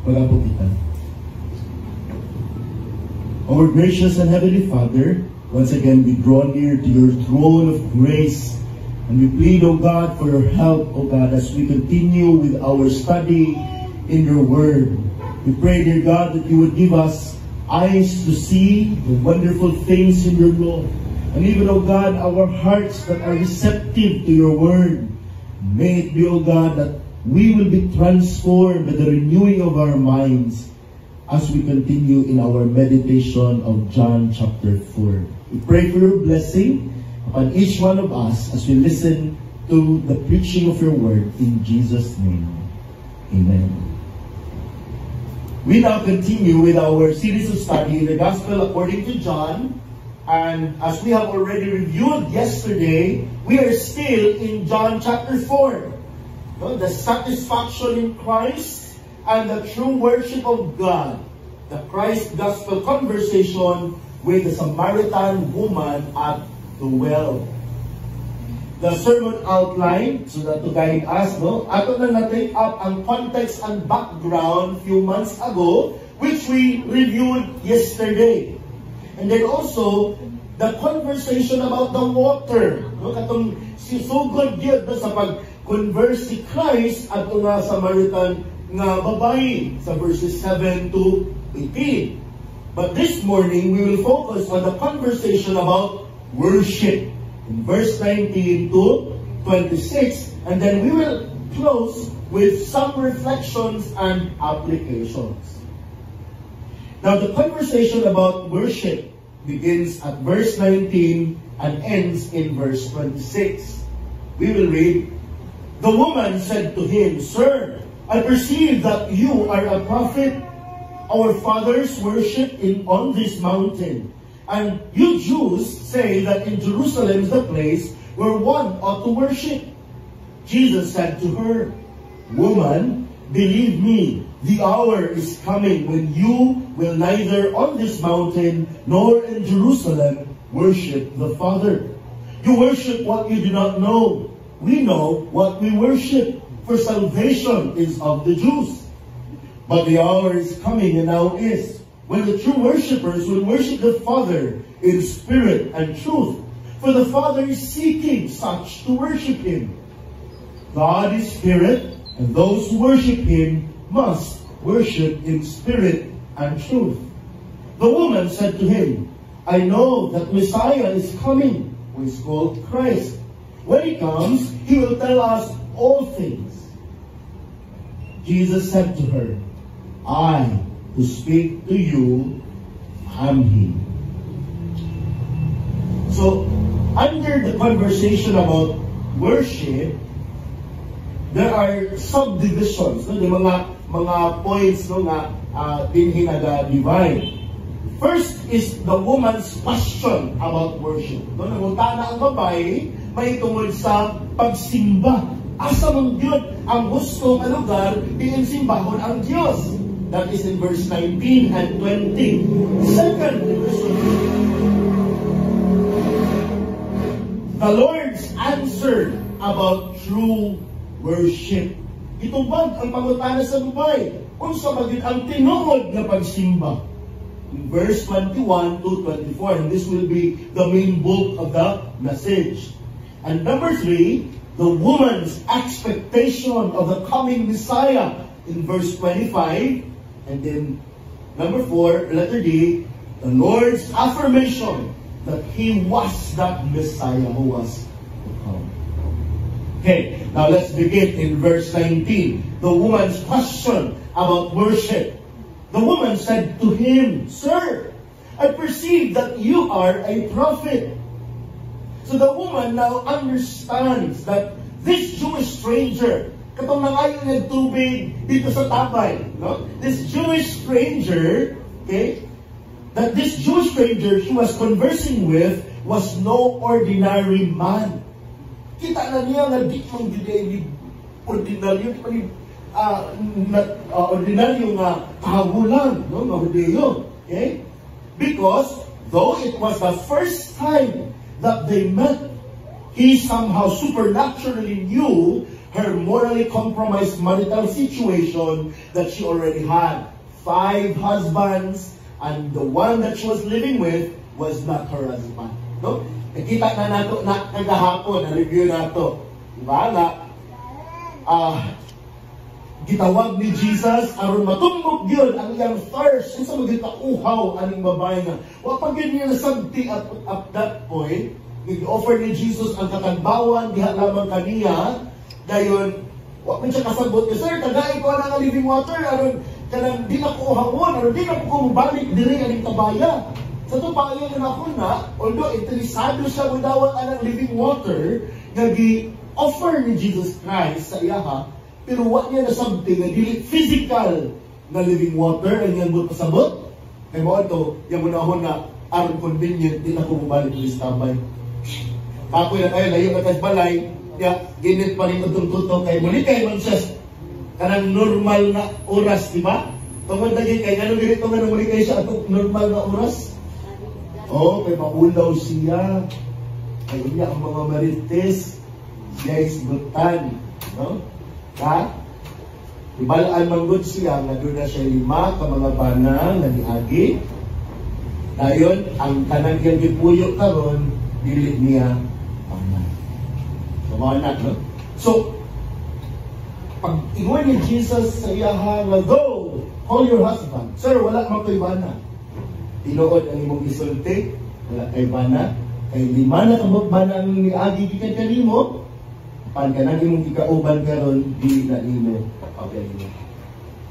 Pag-apo kita. Our gracious and Heavenly Father, once again we draw near to your throne of grace and we plead, O God, for your help, O God, as we continue with our study in your word. We pray, dear God, that you would give us eyes to see the wonderful things in your law. And even, O God, our hearts that are receptive to your word. May it be, O God, that we will be transformed by the renewing of our minds as we continue in our meditation of John chapter 4. We pray for your blessing upon each one of us as we listen to the preaching of your word in Jesus' name. Amen. We now continue with our series of study in the Gospel according to John. And as we have already reviewed yesterday, we are still in John chapter 4. The satisfaction in Christ and the true worship of God. The Christ Gospel conversation with the Samaritan woman at the well. The sermon outline, so that to guide us, ato na na-take up ang context and background few months ago, which we reviewed yesterday. And then also, the conversation about the water. Katong sisugod yun sa pag-converse si Christ at nga Samaritan nga babae sa verses 7 to 18. But this morning, we will focus on the conversation about worship. In verse 19 to 26. And then we will close with some reflections and applications. Now, the conversation about worship begins at verse 19 and ends in verse 26. We will read, "The woman said to him, 'Sir, I perceive that you are a prophet. Our fathers worshipped on this mountain, and you Jews say that in Jerusalem is the place where one ought to worship.' Jesus said to her, 'Woman, believe me, the hour is coming when you will neither on this mountain nor in Jerusalem worship the Father. You worship what you do not know. We know what we worship, for salvation is of the Jews. But the hour is coming, and now is, when the true worshippers will worship the Father in spirit and truth, for the Father is seeking such to worship Him. God is spirit, and those who worship Him must worship in spirit and truth.' The woman said to him, 'I know that Messiah is coming, who is called Christ. When He comes, He will tell us all things.' Jesus said to her, 'I who speak to you am He.'" So, under the conversation about worship, there are subdivisions, no? Yung mga points nga dinhi naga-divide. First is the woman's question about worship. No, nangutana ang babae may tungod sa pagsimba. Asa man gyud ang gusto nga lugar diin simbahon ang Dios. That is in verse 19 and 20. Second, the Lord's answer about true worship. Itubag ang pangutana sa babae. Unsa magid ang tinuod nga pagsimba? In verse 21 to 24, and this will be the main bulk of the message. And number 3, the woman's expectation of the coming Messiah in verse 25. And then number 4, letter D, the Lord's affirmation that He was that Messiah who was to come. Okay, now let's begin in verse 19. The woman's question about worship. The woman said to him, "Sir, I perceive that you are a prophet." So the woman now understands that this Jewish stranger, katong nangayon ng tubig dito sa tabay, no? This Jewish stranger, okay, that this Jewish stranger she was conversing with was no ordinary man. Kita na niya na di mong ordinaryo, di pa ni ordinaryo nga kahabulan, no, nga Hudeo. Okay? Because though it was the first time that they met, he somehow supernaturally knew her morally compromised marital situation that she already had 5 husbands, and the one that she was living with was not her husband. No? Nakita na nato na kagahapon, na-review nato. Diba na? Gitawag ni Jesus aron matumbok gyud ang iyang thirst unsa magitauhaw aning babae nga wa pa gyud niya nasabti at that point gi-offer ni Jesus ang katagbawan diha lamang kaniya dayon wa man siya kasabot ni sir tagay ko na nga living water aron kanang di na ko uhawon aron di na ko balik diri aning tabaya sa to payo na ako na although interesado siya mudawat ang living water nga gi-offer ni Jesus Christ sa iyaha. Pero what niya na something na dili physical na living water ang yan mo pasabot. Kaya mo ito, yung munahon na aron convenient, di na ko bumalik ng istabay. Ako na tayo, layo na tayo balay, kaya ginit pa rin itong tuto, kaya muli kayo man siya kanang normal na oras, di ba? Tungkol na kaya ganun ganito nga muli kayo siya atong normal na oras. Oh, kaya maulaw siya. Kaya niya ang mga marites, siya isgutan. No? Ha? Ibalaan manggod siya na doon na siya 5 ka mga bana nga niagi. Dayon ang kanang iyang gipuyo karon dili niya paman. So na, no? So pag ingon ni Jesus sa iyaha nga go, call your husband. Sir, wala man ko'y bana. Tinuod ang imong gisulti, wala kay bana. Kay 5 na ka bana ang niagi gikan kanimo. Pan ka nang imong ikauban karon di na nimo pagaylo.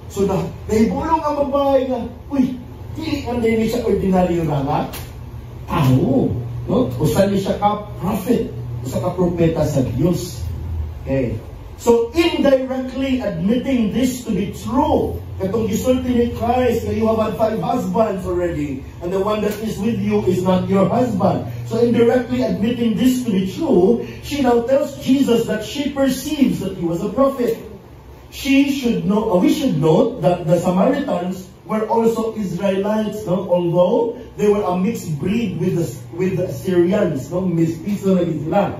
So nahibulong ang babae nga, uy, dili man din siya ordinaryo na nga. Tao, no? Usa ni siya ka prophet, usa ka propeta sa Dios. Okay. So indirectly admitting this to be true. Katong gisulti ni Christ na you have had 5 husbands already, and the one that is with you is not your husband. So indirectly admitting this to be true, she now tells Jesus that she perceives that he was a prophet. We should note that the Samaritans were also Israelites, no? Although they were a mixed breed with the Assyrians, no? Mestizo na sila.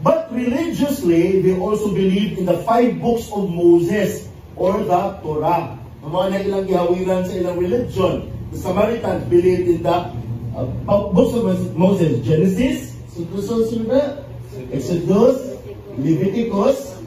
But religiously, they also believed in the 5 books of Moses or the Torah. Ang mga na ilang gihawiran sa ilang religion. The Samaritans believed in the books of Moses, Genesis, Exodus, Leviticus,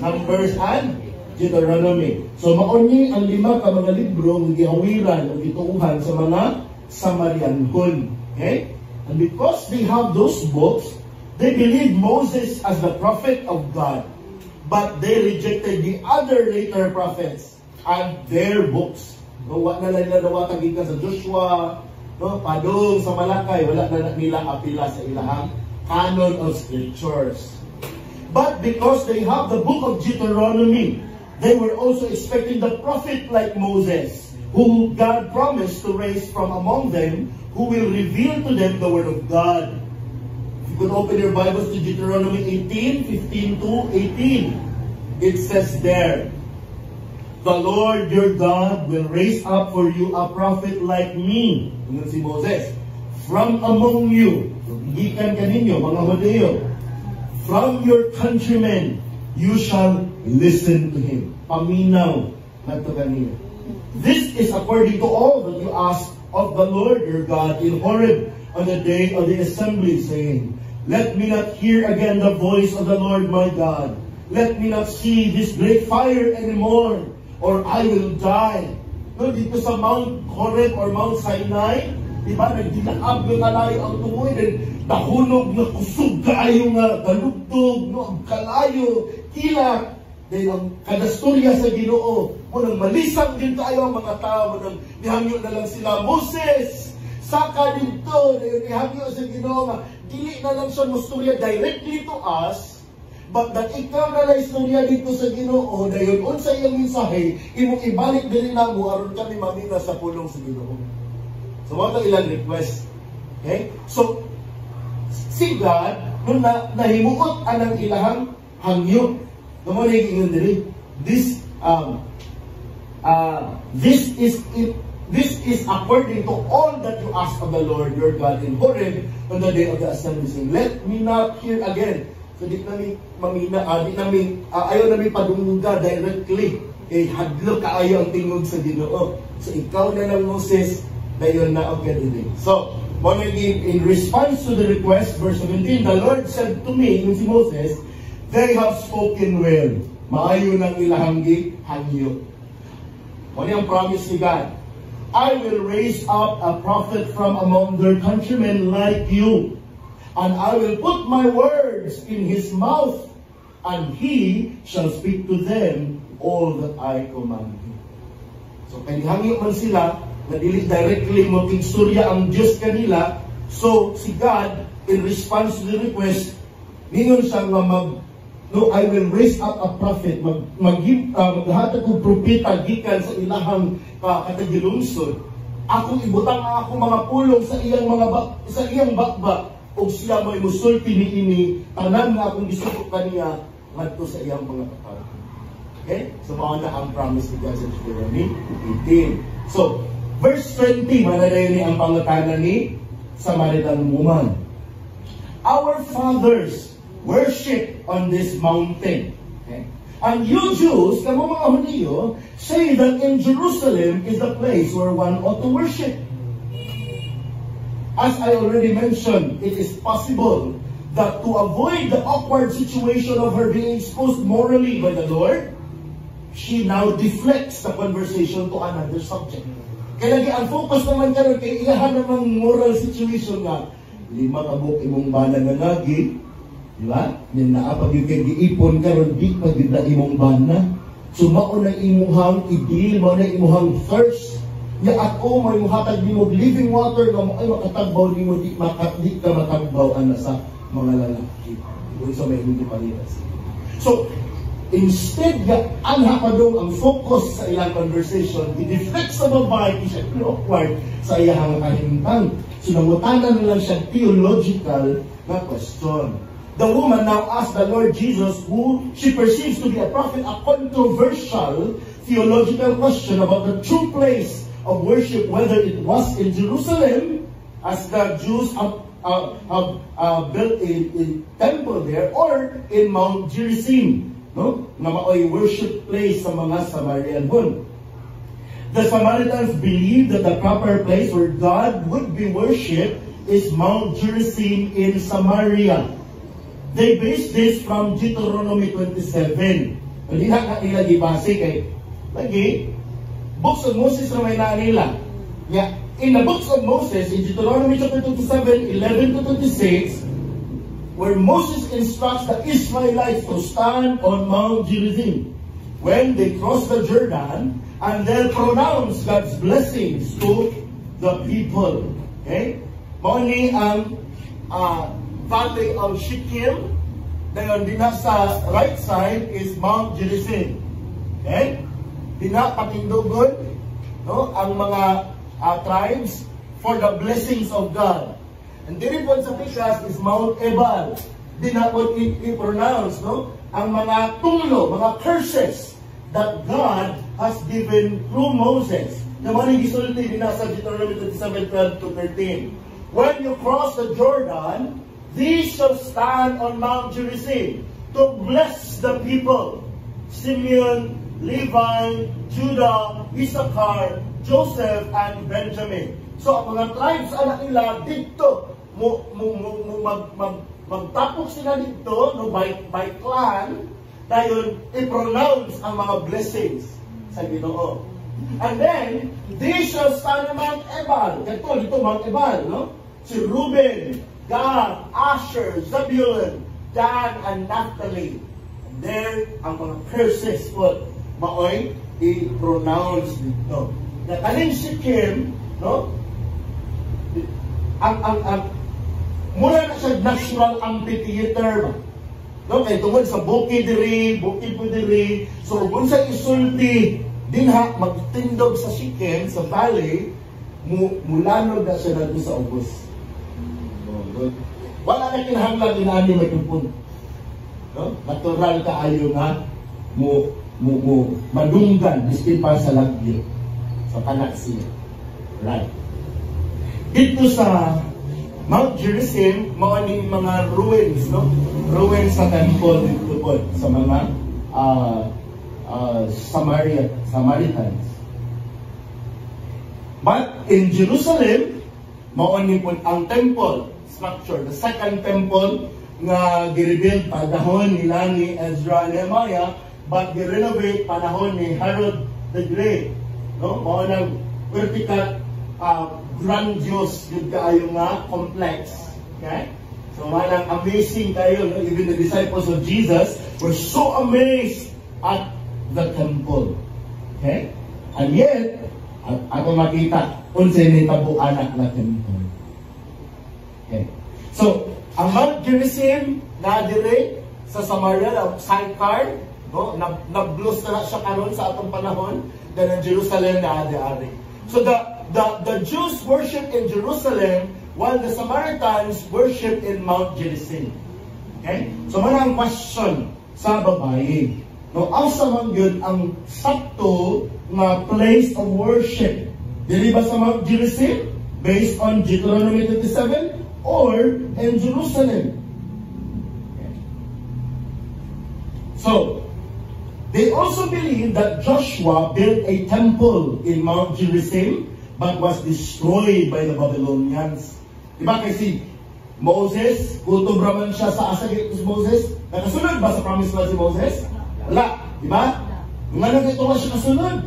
Numbers, and Deuteronomy. So mauni ang 5 ka mga libro ng gihawiran o gituuhan sa mga Samarianhon. Okay? And because they have those books, they believed Moses as the prophet of God. But they rejected the other later prophets and their books. No, wala na nila nawatag gikan sa Joshua, no, padung sa Malakay, wala na nila apila sa ilahang canon of scriptures. But because they have the book of Deuteronomy, they were also expecting the prophet like Moses, who God promised to raise from among them, who will reveal to them the word of God. If you could open your Bibles to Deuteronomy 18:15 to 18. It says there, the Lord your God will raise up for you a prophet like me, si Moses, from among you, gikan kaninyo, mga Hudeo, from your countrymen, you shall listen to him. Paminaw na to kanino. This is according to all that you ask of the Lord your God in Horeb on the day of the assembly, saying, let me not hear again the voice of the Lord my God. Let me not see this great fire anymore, or I will die. No, dito sa Mount Horeb or Mount Sinai, di ba, nagdinaab ng kalayo ang tumoy, then nahunog na kusog kaayo nga, galugtog, no, ang kalayo, kilak. Then ang kadasturya sa Ginoo, munang malisang din tayo ang mga tao, munang nihangyo na lang sila, Moses, saka dito, nihangyo sa Ginoo, dili na lang siya musturya directly to us, but that ikaw na lang istorya dito sa Ginoo, dayon unsa iyang mensahe, imong ibalik diri namo aron kami mamina sa pulong sa Ginoo. So mo ta ilang request. Okay? So si God nung nahimuot anang ilahang hangyo. Kamo na ingon diri. This is according to all that you ask of the Lord your God in Horeb on the day of the assembly. Let me not hear again So di namin mamina, ayaw namin padungga directly. Hadlo kaayo ang tingog sa Ginoo. So ikaw na lang Moses, dayon na okay din. So, in response to the request, verse 17, the Lord said to me, yung si Moses, they have spoken well. Maayo ng ilahang hangyo. Ano yung promise ni God? I will raise up a prophet from among their countrymen like you, and I will put my words in his mouth, and he shall speak to them all that I command him. So, kanihangyo man sila, na dili directly mo surya ang Diyos kanila. So, si God, in response to the request, ningon siya nga I will raise up a prophet, maghatag kong propeta gikan sa ilahang katagilungsod. Akong ibutang ang akong mga pulong sa iyang bakbak, o siya may musulti niini, tanan nga akong gisukot kaniya, ngadto sa iyang mga katao. Okay? So, mauna ang promise ni God sa Deuteronomy 18. So, verse 20, manadayon ni ang pangatanan ni Samaritan woman. Our fathers worship on this mountain. Okay? And you Jews, kamo mga Hudyo, say that in Jerusalem is the place where one ought to worship. As I already mentioned, it is possible that to avoid the awkward situation of her being exposed morally by the Lord, she now deflects the conversation to another subject. Kaya lagi, ang focus naman karon kay iyahan namang moral situation nga, 5 kabuk imong bana nga lagi, di ba? Yan naapag yung kay giipon karon di pag na imong bana. So mao na imuhang idil, mao na imuhang thirst. Ya ako may muhatag nimo living water nga mo ay makatagbaw nimo di ka matagbaw ana sa mga lalaki. Kung sa may hindi palitas. So instead nga anha pa dong ang focus sa ilang conversation, i-deflect sa babae, siya awkward sa iyang kahimtang. So nangutanan na lang siya theological na question. The woman now asked the Lord Jesus, who she perceives to be a prophet, a controversial theological question about the true place of worship, whether it was in Jerusalem, as the Jews have built a temple there, or in Mount Gerizim, no? Na maoy worship place sa mga Samaritanhon. The Samaritans believed that the proper place where God would be worshipped is Mount Gerizim in Samaria. They based this from Deuteronomy 27. Hindi na nila gibase kay lagi books of Moses na may nila. Yeah. In the books of Moses, in Deuteronomy chapter 27, 11 to 26, where Moses instructs the Israelites to stand on Mount Gerizim when they cross the Jordan, and then pronounce God's blessings to the people. Okay? Mauni ang Valley of Shittim, dayon dina sa right side is Mount Gerizim. Okay? Dina patindugon, no, ang mga tribes for the blessings of God. And diri po sa Pikas is Mount Ebal. Di na po i-pronounce, no, ang mga tunglo, mga curses that God has given through Moses. Na mga gisulti din sa Deuteronomy 27:12 to 13. When you cross the Jordan, these shall stand on Mount Gerizim to bless the people. Simeon, Levi, Judah, Issachar, Joseph, and Benjamin. So ang mga tribes anak nila dito magtapok sila dito no by clan dayon i-pronounce ang mga blessings sa Ginoo. And then they shall stand on Mount Ebal. Dito Mount Ebal, no? Si Reuben, Gad, Asher, Zebulun, Dan, and Naphtali. And there ang mga curses po maoy i-pronounce dito. Nakaling Shittim, no? Ang mula na siya natural amphitheater. No? Kaya tungkol sa bukid po diri. So, kung sa isulti, dinha, magtindog sa Shittim, sa valley, mulanog na siya natin sa ubos. Wala na kinahanglan dinani may tupon. No? Natural kaayo nga, madunggan, biskin pa sa lagyo. Sa kanak siya. Right. Dito sa Mount Gerizim, mao ni mga ruins, no? Ruins sa temple dito sa mga Samaritans. But in Jerusalem, mao ni pud ang temple structure, the second temple nga girebuild panahon nila ni Ezra and Nehemiah, but gi-renovate panahon ni Herod the Great. No? Mao nang vertical grandiose yung kaayo nga complex. Okay? So manang amazing kayo, no? Even the disciples of Jesus were so amazed at the temple. Okay? And yet, ako makita unsay nitabo anak na temple. Okay. So, ang Mount Gerizim na dire sa Samaria, Sychar, no? Na-bless na siya karon sa atong panahon, then ang Jerusalem na ari-ari. So the Jews worship in Jerusalem while the Samaritans worship in Mount Gerizim. Okay? So man ang question sa babae. No, asa man gyud ang sakto nga place of worship? Dili ba sa Mount Gerizim based on Deuteronomy 27 or in Jerusalem? Okay. So they also believe that Joshua built a temple in Mount Gerizim but was destroyed by the Babylonians. Diba kasi Moses, kutob raman siya sa asagit ni Moses. Nakasunod ba sa promise land si Moses? Wala. Diba? Nga nagito ba siya kasunod?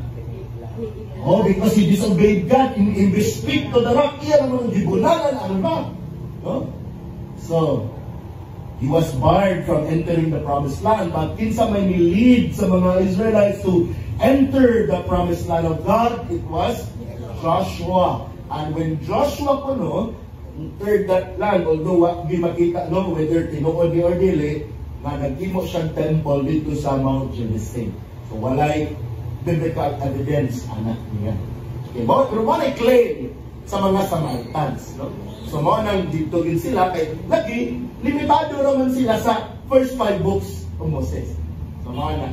Oh, because he disobeyed God. In respect to the rock, iya naman gibunalan ang rock. No? So, he was barred from entering the promised land. But kinsa may nilid sa mga Israelites to enter the promised land of God, it was Joshua. And when Joshua kuno entered that land, although di makita no whether tinuod ni or dili, nga nagimo siyang temple dito sa Mount Gerizim. So walay biblical evidence anak niya. Okay, pero mo claim sa mga Samaritans, no? So mo nang dito din sila kay lagi limitado naman sila sa first 5 books of Moses. So mo na.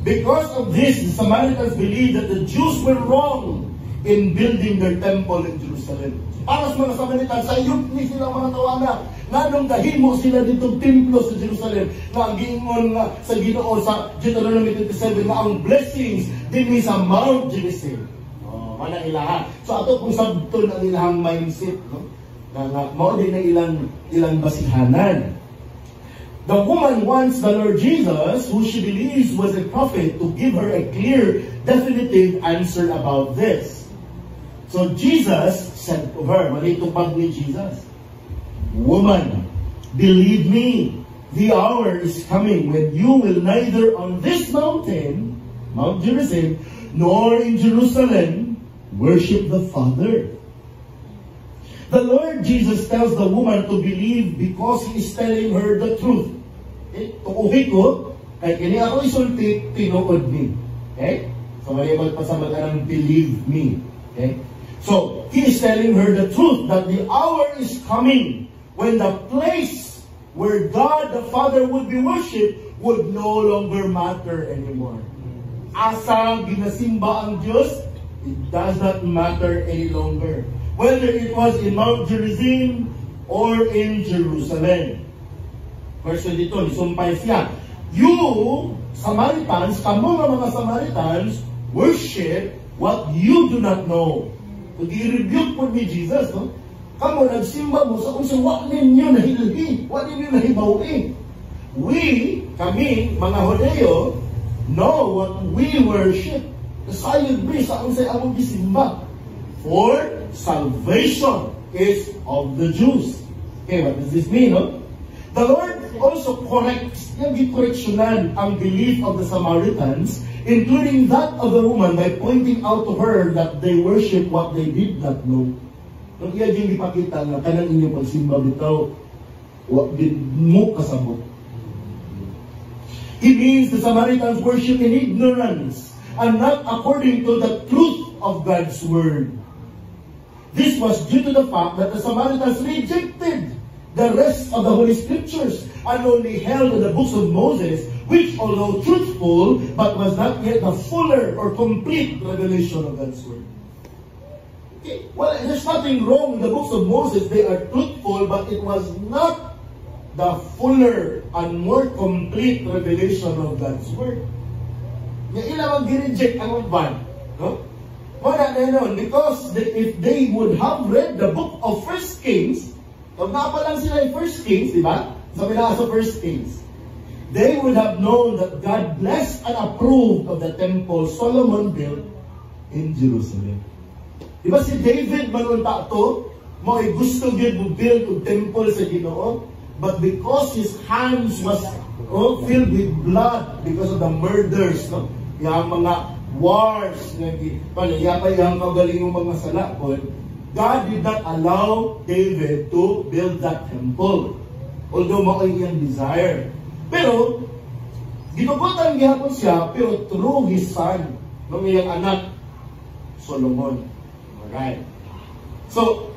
Because of this, the Samaritans believed that the Jews were wrong in building their temple in Jerusalem. Para sa mga Samaritans, sayop ni sila mga tawana. Nganong dahimo sila ditong templo sa Jerusalem na ang giingon nga sa Ginoo sa Deuteronomy 27 na ang blessings dinhi sa Mount Gerizim. Oh, mana ilaha. So ato kung sabton ang ilahang mindset, no? Mao din na ilang basihanan. The woman wants the Lord Jesus, who she believes was a prophet, to give her a clear, definitive answer about this. So Jesus said to her, malitupag ni Jesus, "Woman, believe me, the hour is coming when you will neither on this mountain, Mount Gerizim, nor in Jerusalem worship the Father." The Lord Jesus tells the woman to believe because He is telling her the truth. Okay? Tukuhi ko, kay kini ako isulti, tinuod ni. Okay? So, mali magpasama ka ng believe me. Okay? So, He is telling her the truth that the hour is coming when the place where God the Father would be worshipped would no longer matter anymore. Asa ginasimba ang Diyos, it does not matter any longer. Whether it was in Mount Gerizim or in Jerusalem. Verse dito, isumpay siya, "You, Samaritans, kamo nga mga Samaritans, worship what you do not know." So, i-rebuke po ni Jesus, no? Kamo, nagsimba mo sa kung sa wak ninyo nahilagi, wak ninyo nahibawi. We, kami, mga Hodeo, know what we worship. Nasayod be sa kung sa among gisimba. For salvation is of the Jews. Okay, what does this mean, no? The Lord also corrects, yung correctionan ang belief of the Samaritans, including that of the woman, by pointing out to her that they worship what they did not know. Nung iya yung ipakita na kanang inyong pagsimba bitaw, mo kasabot. It means the Samaritans worship in ignorance and not according to the truth of God's word. This was due to the fact that the Samaritans rejected the rest of the Holy Scriptures and only held to the books of Moses, which, although truthful, but was not yet the fuller or complete revelation of God's word. Okay? Well, there's nothing wrong with the books of Moses. They are truthful, but it was not the fuller and more complete revelation of God's Word. Yung ilang mag-reject ang one. No? Wala na yun. Because if they would have read the book of 1 Kings, pag pa lang sila yung 1 Kings, di ba? Sabi na sa 1 Kings, they would have known that God blessed and approved of the temple Solomon built in Jerusalem. Diba si David manunta to, mo ay gusto yun mo build yung temple sa Ginoo, but because his hands was filled with blood because of the murders, no? Yung mga wars, panayapay yung kagaling yung mga salakon, God did not allow David to build that temple. Although mo ay yung desire. Pero, ginugutan gihapon siya, pero through his son, ng iyang anak, Solomon. Alright. So,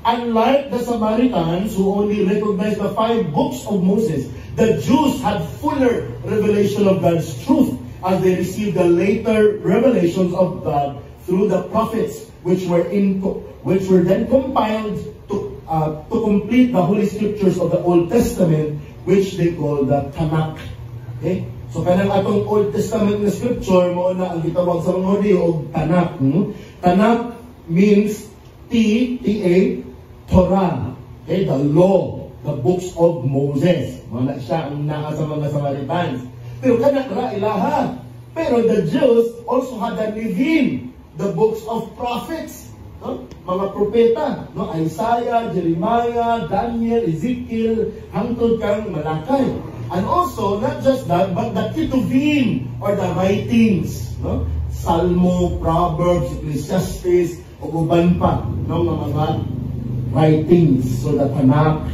unlike the Samaritans who only recognized the 5 books of Moses, the Jews had fuller revelation of God's truth as they received the later revelations of God through the prophets, which were then compiled to complete the Holy Scriptures of the Old Testament, which they call the Tanakh. Okay? So, kanang atong Old Testament na scripture, mo na ang gitawag sa mga Hudyo o Tanakh. Tanakh means T-A, Torah. Okay? The law, the books of Moses. Wala siya ang naka sa mga Samaritans. Pero kanak ra ilaha. Pero the Jews also had the Nevi'im, the books of prophets. No? Mga propeta, no? Isaiah, Jeremiah, Daniel, Ezekiel, hangtod kang Malakay. And also, not just that, but the Ketuvim, or the writings, no? Salmo, Proverbs, Ecclesiastes, o uban pa, no? Mga writings, so the Tanakh.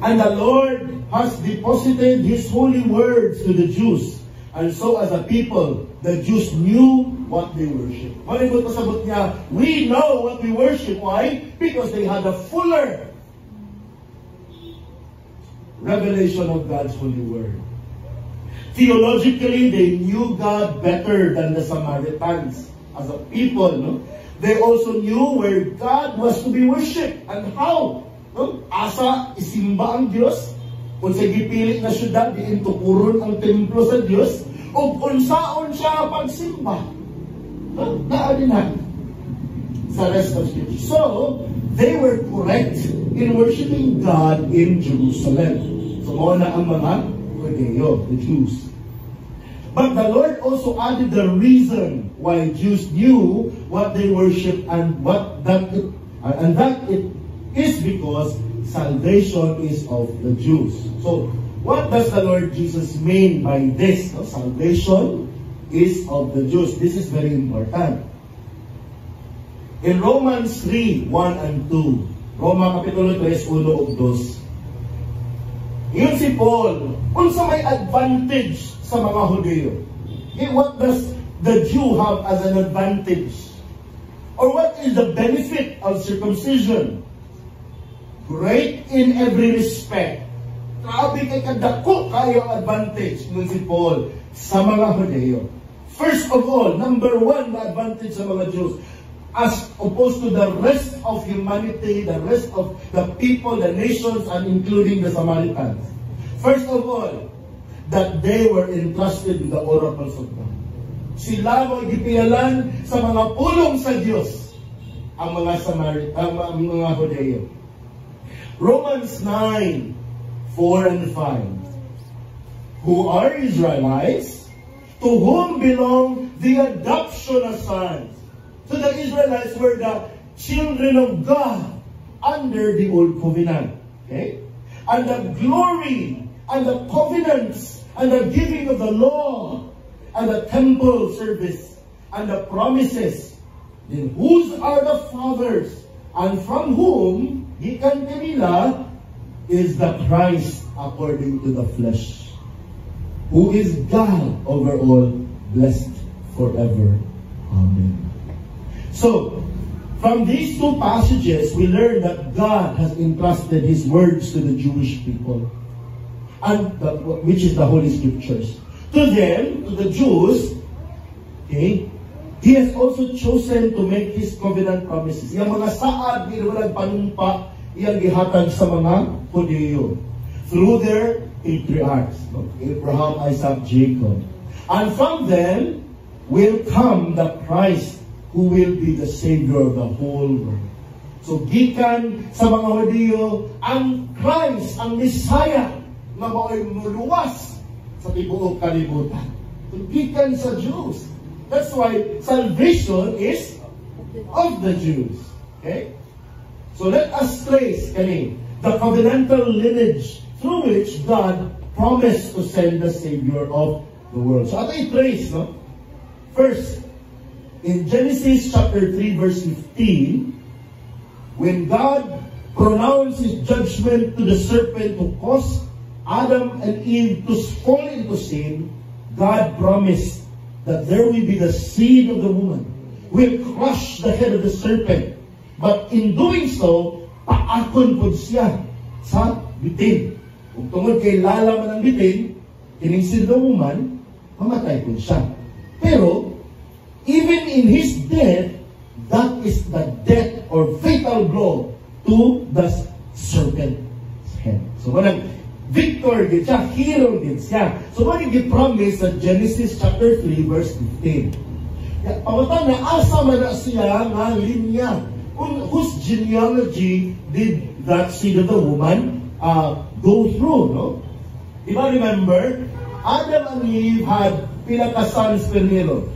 And the Lord has deposited His holy words to the Jews. And so as a people, the Jews knew what they worship. Malibot pasabot niya, we know what we worship. Why? Because they had a fuller revelation of God's holy word. Theologically, they knew God better than the Samaritans. As a people, no? They also knew where God was to be worshipped and how. No? Asa isimba ang Diyos, kung sa gipilit na syudad, diin tukuron ang templo sa Diyos, o unsaon siya pagsimba. Naadinhan sa rest of Scripture. So, they were correct in worshiping God in Jerusalem. So, muna ang mga Hudyo, the Jews. But the Lord also added the reason why Jews knew what they worship and that it is because salvation is of the Jews. So, what does the Lord Jesus mean by this? No? Salvation is of the Jews. This is very important. In Romans 3, 1 and 2, Roma Kapitulo 3, 1 o 2, yun si Paul, unsa may advantage sa mga Hudyo. Okay, what does the Jew have as an advantage? Or what is the benefit of circumcision? Great in every respect. Grabe kay kadako kayo advantage nun si Paul sa mga Hudyo. First of all, number 1 na advantage sa mga Jews, as opposed to the rest of humanity, the rest of the people, the nations, and including the Samaritans. First of all, that they were entrusted with the oracles of God. Sila mo gipiyalan sa mga pulong sa Diyos ang mga mga Hudyo. Romans 9, 4 and 5. Who are Israelites, to whom belong the adoption of sons. So the Israelites were the children of God under the old covenant. Okay? And the glory and the covenants and the giving of the law and the temple service and the promises, then whose are the fathers, and from whom gikan kanila is the Christ according to the flesh, who is God over all, blessed forever. Amen. So, from these two passages, we learn that God has entrusted His words to the Jewish people, and which is the Holy Scriptures. To them, to the Jews, okay, He has also chosen to make His covenant promises. Yung mga saad, walang panumpa, iyang gihatag sa mga Hudyo. Through their patriarchs, Abraham, Isaac, Jacob. And from them will come the Christ who will be the Savior of the whole world. So, gikan sa mga Hudyo, ang Christ, ang Messiah, na mao'y muluwas sa tibuok kalibutan. So, gikan sa Jews. That's why salvation is of the Jews. Okay? So let us trace the covenantal lineage through which God promised to send the Savior of the world. So ato i-trace, no? First, in Genesis chapter 3 verse 15, when God pronounced His judgment to the serpent to cause Adam and Eve to fall into sin, God promised that there will be the seed of the woman will crush the head of the serpent. But in doing so, paakon po siya sa bitin. Kung tungod kay lalaman ng bitin, kining seed of the woman, mamatay po siya. Pero, even in his death, that is the death or fatal blow to the serpent's head. So, victor din siya, hero din siya. So, what did He promise sa Genesis chapter 3, verse 15? Pawatan na asa man na siya nga linya. Whose genealogy did that seed of the woman go through, no? Diba remember, Adam and Eve had pila ka sons primero?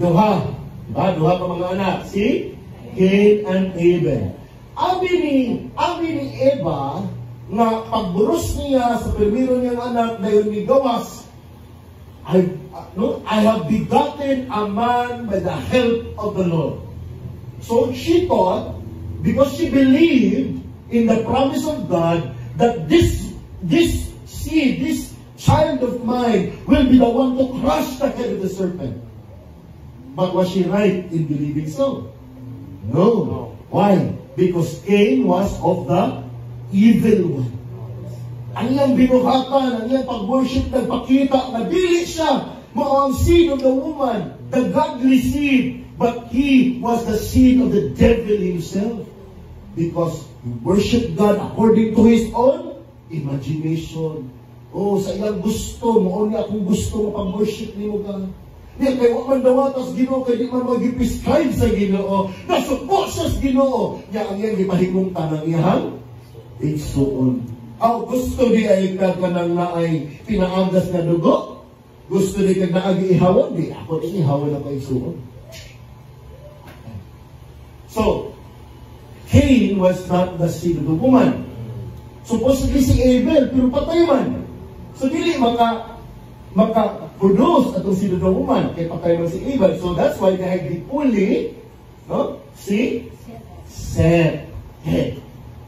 Duha. Diba? Duha ka mga anak. Si Cain and Abel. Abi ni Eva, nga pagburos niya sa primero niyang anak na yun ni Gawas, I have begotten a man by the help of the Lord. So she thought, because she believed in the promise of God, that this seed, this child of mine, will be the one to crush the head of the serpent. But was she right in believing so? No. Why? Because Cain was of the evil one. Ang iyang binuhatan, ang iyang pag-worship, nagpakita, na dili siya ang seed of the woman, the godly seed, but he was the seed of the devil himself. Because he worshiped God according to his own imagination. Oh, sa iyang gusto, maon niya akong gusto mapag-worship ni mo ka. Niya, kaya waman dawatas Ginoo, kaya di man mag-prescribe sa Ginoo. Nasupo siya sa Ginoo. Niya, ang iyang ipahimong tanang iyang igsuon. Gusto di ay kagkanang na ay pinaagas na dugo? Gusto di kag naagi ihawon? Di ako din ihawon na paigsuon. So, Cain was not the seed of the woman. Supposedly si Abel, pero patay man. So, dili maka-produce atong seed of the woman, kaya patay man si Abel. So, that's why they had only, no? Si Seth. Okay.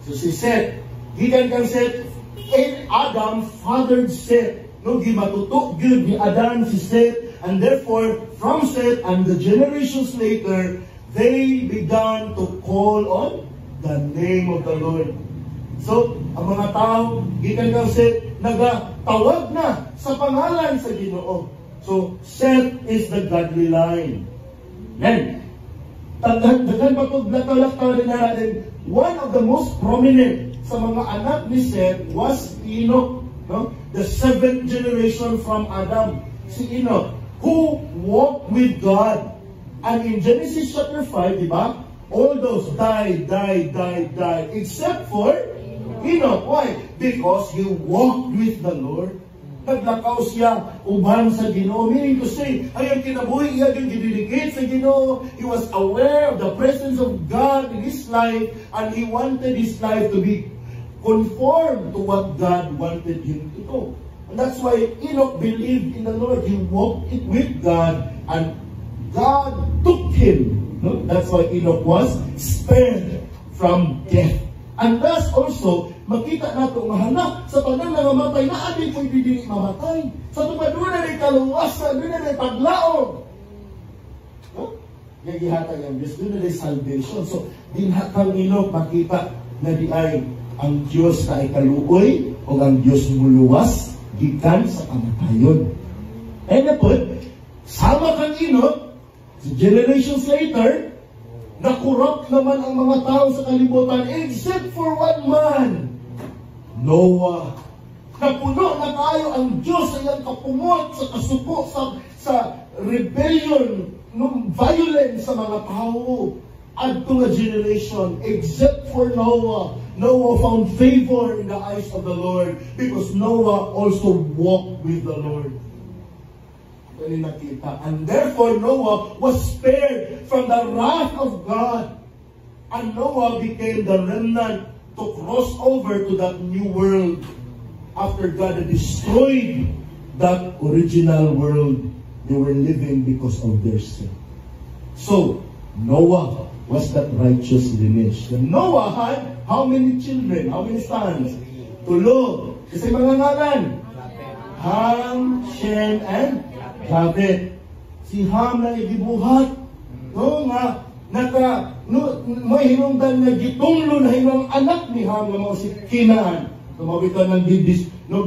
So, si Seth, gikan kang Seth, and Adam fathered Seth. No, gimatutok gyud ni Adam si Seth, and therefore, from Seth and the generations later, they began to call on the name of the Lord. So, ang mga tao, gikan kang Seth, nagatawag na sa pangalan sa Ginoo. So, Seth is the godly line. Then, daghan pa ito, laktaw din natin, one of the most prominent sa mga anak ni Seth was Enoch, no? The 7th generation from Adam, si Enoch, who walked with God. And in Genesis chapter 5, di ba? All those died, except for Enoch. Why? Because he walked with the Lord. Naglakaw siya uban sa Ginoo. Meaning to say, ayang kinabuhi niya yung gidedicate sa Ginoo. He was aware of the presence of God in his life, and he wanted his life to be conformed to what God wanted him to do. And that's why Enoch believed in the Lord. He walked with God, and God took him. No? That's why Enoch was spared from death. And thus also, makita nato mahana sa tanang nangamatay na atin kung hindi mamatay. Sa tumaduna na kaluwasan, doon na paglaog. No? Yung gihata yung Diyos, doon na salvation. So, dinhatang Enoch makita na di ay ang Diyos na ay kaluoy o ang Diyos muluwas gikan sa kamatayon. And na po, sama kang Enoch Generations later, na-corrupt naman ang mga tao sa kalibutan except for one man, Noah. Napuno na tayo ang Diyos sa iyang kapumot, sa kasuko, sa rebellion, violence sa mga tao. At to a generation, except for Noah. Noah found favor in the eyes of the Lord because Noah also walked with the Lord. And therefore Noah was spared from the wrath of God. And Noah became the remnant to cross over to that new world after God had destroyed that original world they were living because of their sin. So, Noah was that righteous lineage. And Noah had how many children? How many sons? 3. Kasi mga ngalan? Ham, Shem, and Japheth. Si Ham na igibuhat. No nga, may hinungdan na gitunglo na hinong anak ni Ham na mga si Kinaan. Tumawitan ng didis, no,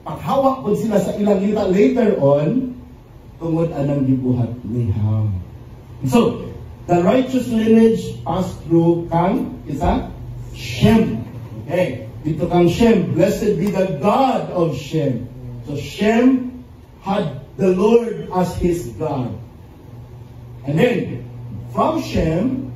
paghawak po sila sa ilang lita later on, tungod anang gibuhat ni Ham. So, the righteous lineage passed through kang isa? Shem. Okay. Dito kang Shem. Blessed be the God of Shem. So, Shem had the Lord as his God. And then, from Shem,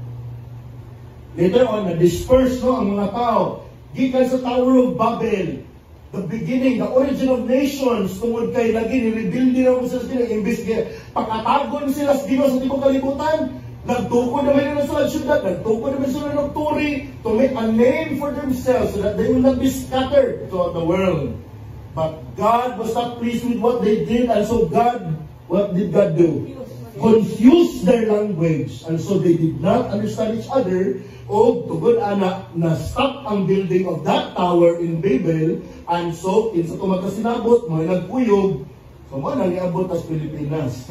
later on, na-disperse no, ang mga tao. Gikan sa Tower of Babel. The beginning, the origin of nations, tungod kay lagi, nirebuild din ako sa sila, imbis pakatagon sila sa Diyos sa tibong kalibutan, nagtukod naman nila sa syudad, nagtukod naman sila ng turi, to make a name for themselves so that they will not be scattered throughout the world. But God was not pleased with what they did, and so what did God do? Confuse their language, and so they did not understand each other. O tugod anak na stop ang building of that tower in Babel, and so kinsa to magkasinabot mo nagkuyog, so mo nang iabot as Pilipinas.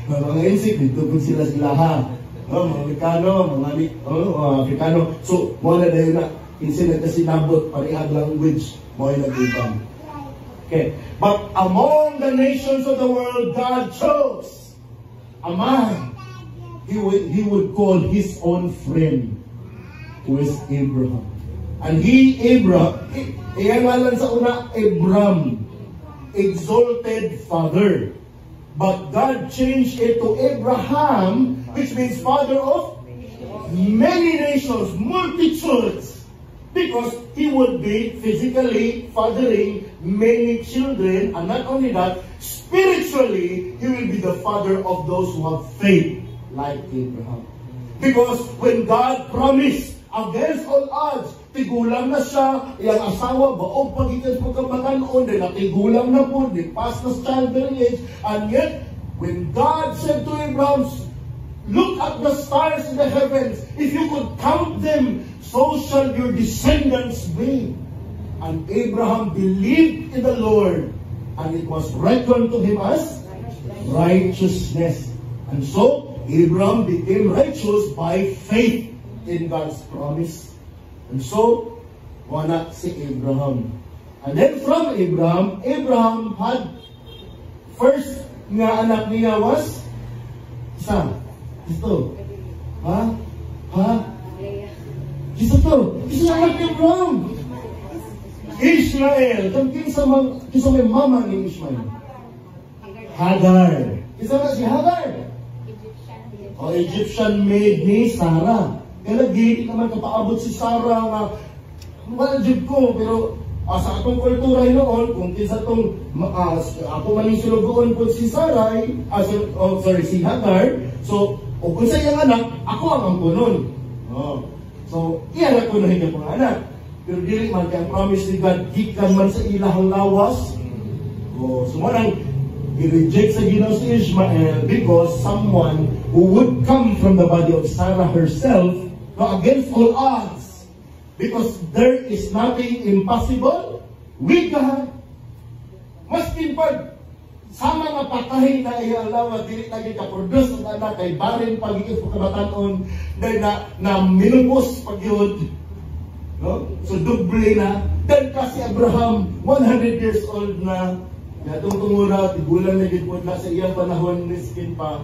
Mga insik dito kung sila ha. Mga Amerikano, mga Afrikano. So mo na dayon na kinsa nagkasinabot parehag language mo nag-ibang. Okay, but among the nations of the world, God chose a man. He would call his own friend, who is Abraham. And iyangalan sa una, Abram, exalted father. But God changed it to Abraham, which means father of many nations, multitudes. Because he would be physically fathering many children, and not only that, spiritually, he will be the father of those who have faith. Like Abraham. Because when God promised against all odds, tigulang na siya, iyang asawa, baog pagitan po kamatanon, din natigulang na po, din past the childbearing age, and yet, when God said to Abraham, look at the stars in the heavens, if you could count them, so shall your descendants be. And Abraham believed in the Lord, and it was reckoned to him as righteousness. And so, Abraham became righteous by faith in God's promise. And so, wala si Abraham. And then from Abraham had first nga anak niya was isa. Ito. Isa to. Isa anak ni Abraham. Ishmael. Kisa may mama ni Ishmael. Hagar. Isa na si Hagar. O Egyptian maid ni Sarah. Kaya lagi naman kapaabot si Sarah nga wala jud ko, pero sa atong kultura noon, kung kinsa tong ako man yung sinugoon po si Sarai, si Hagar, so kung sa iyang anak, ako ang ampunon. So, iyan ko na hindi pong anak. Pero dili man kaya ang promise ni God, gikan man sa ilahang lawas. So manang i-reject sa Ginoo si Ishmael because someone who would come from the body of Sarah herself against all odds. Because there is nothing impossible with God. Maskin pag sa mga patahin na iyalawa, dili lagi ka-produce ang anak, kay barin pag-iit po kabatanon, dahil na minupos pag-iod. No? So, duble na. Then kasi Abraham, 100 years old na, Natutungura, tigulang na gitpudla sa iyang panahon, miskin pa.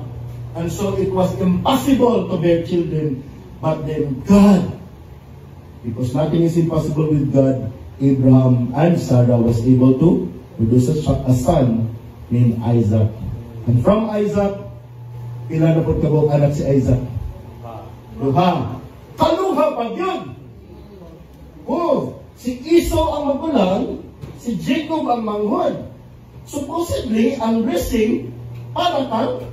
And so it was impossible to bear children. But then God, because nothing is impossible with God, Abraham and Sarah was able to produce a son named Isaac. And from Isaac, pila na po kabog anak si Isaac? Duha. Kaluha pa yun! Oh, si Esau ang magulang, si Jacob ang manghod. Supposedly, ang blessing para kang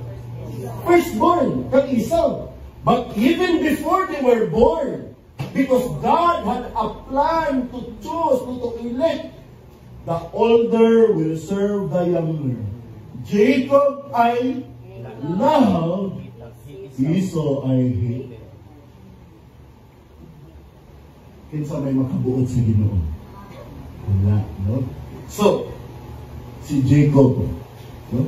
firstborn, kang Esau. But even before they were born, because God had a plan to choose, to elect, the older will serve the younger. Jacob ay love, Esau ay hate. Kinsa may makabuot sa Ginoo? Wala, no? So, si Jacob, no?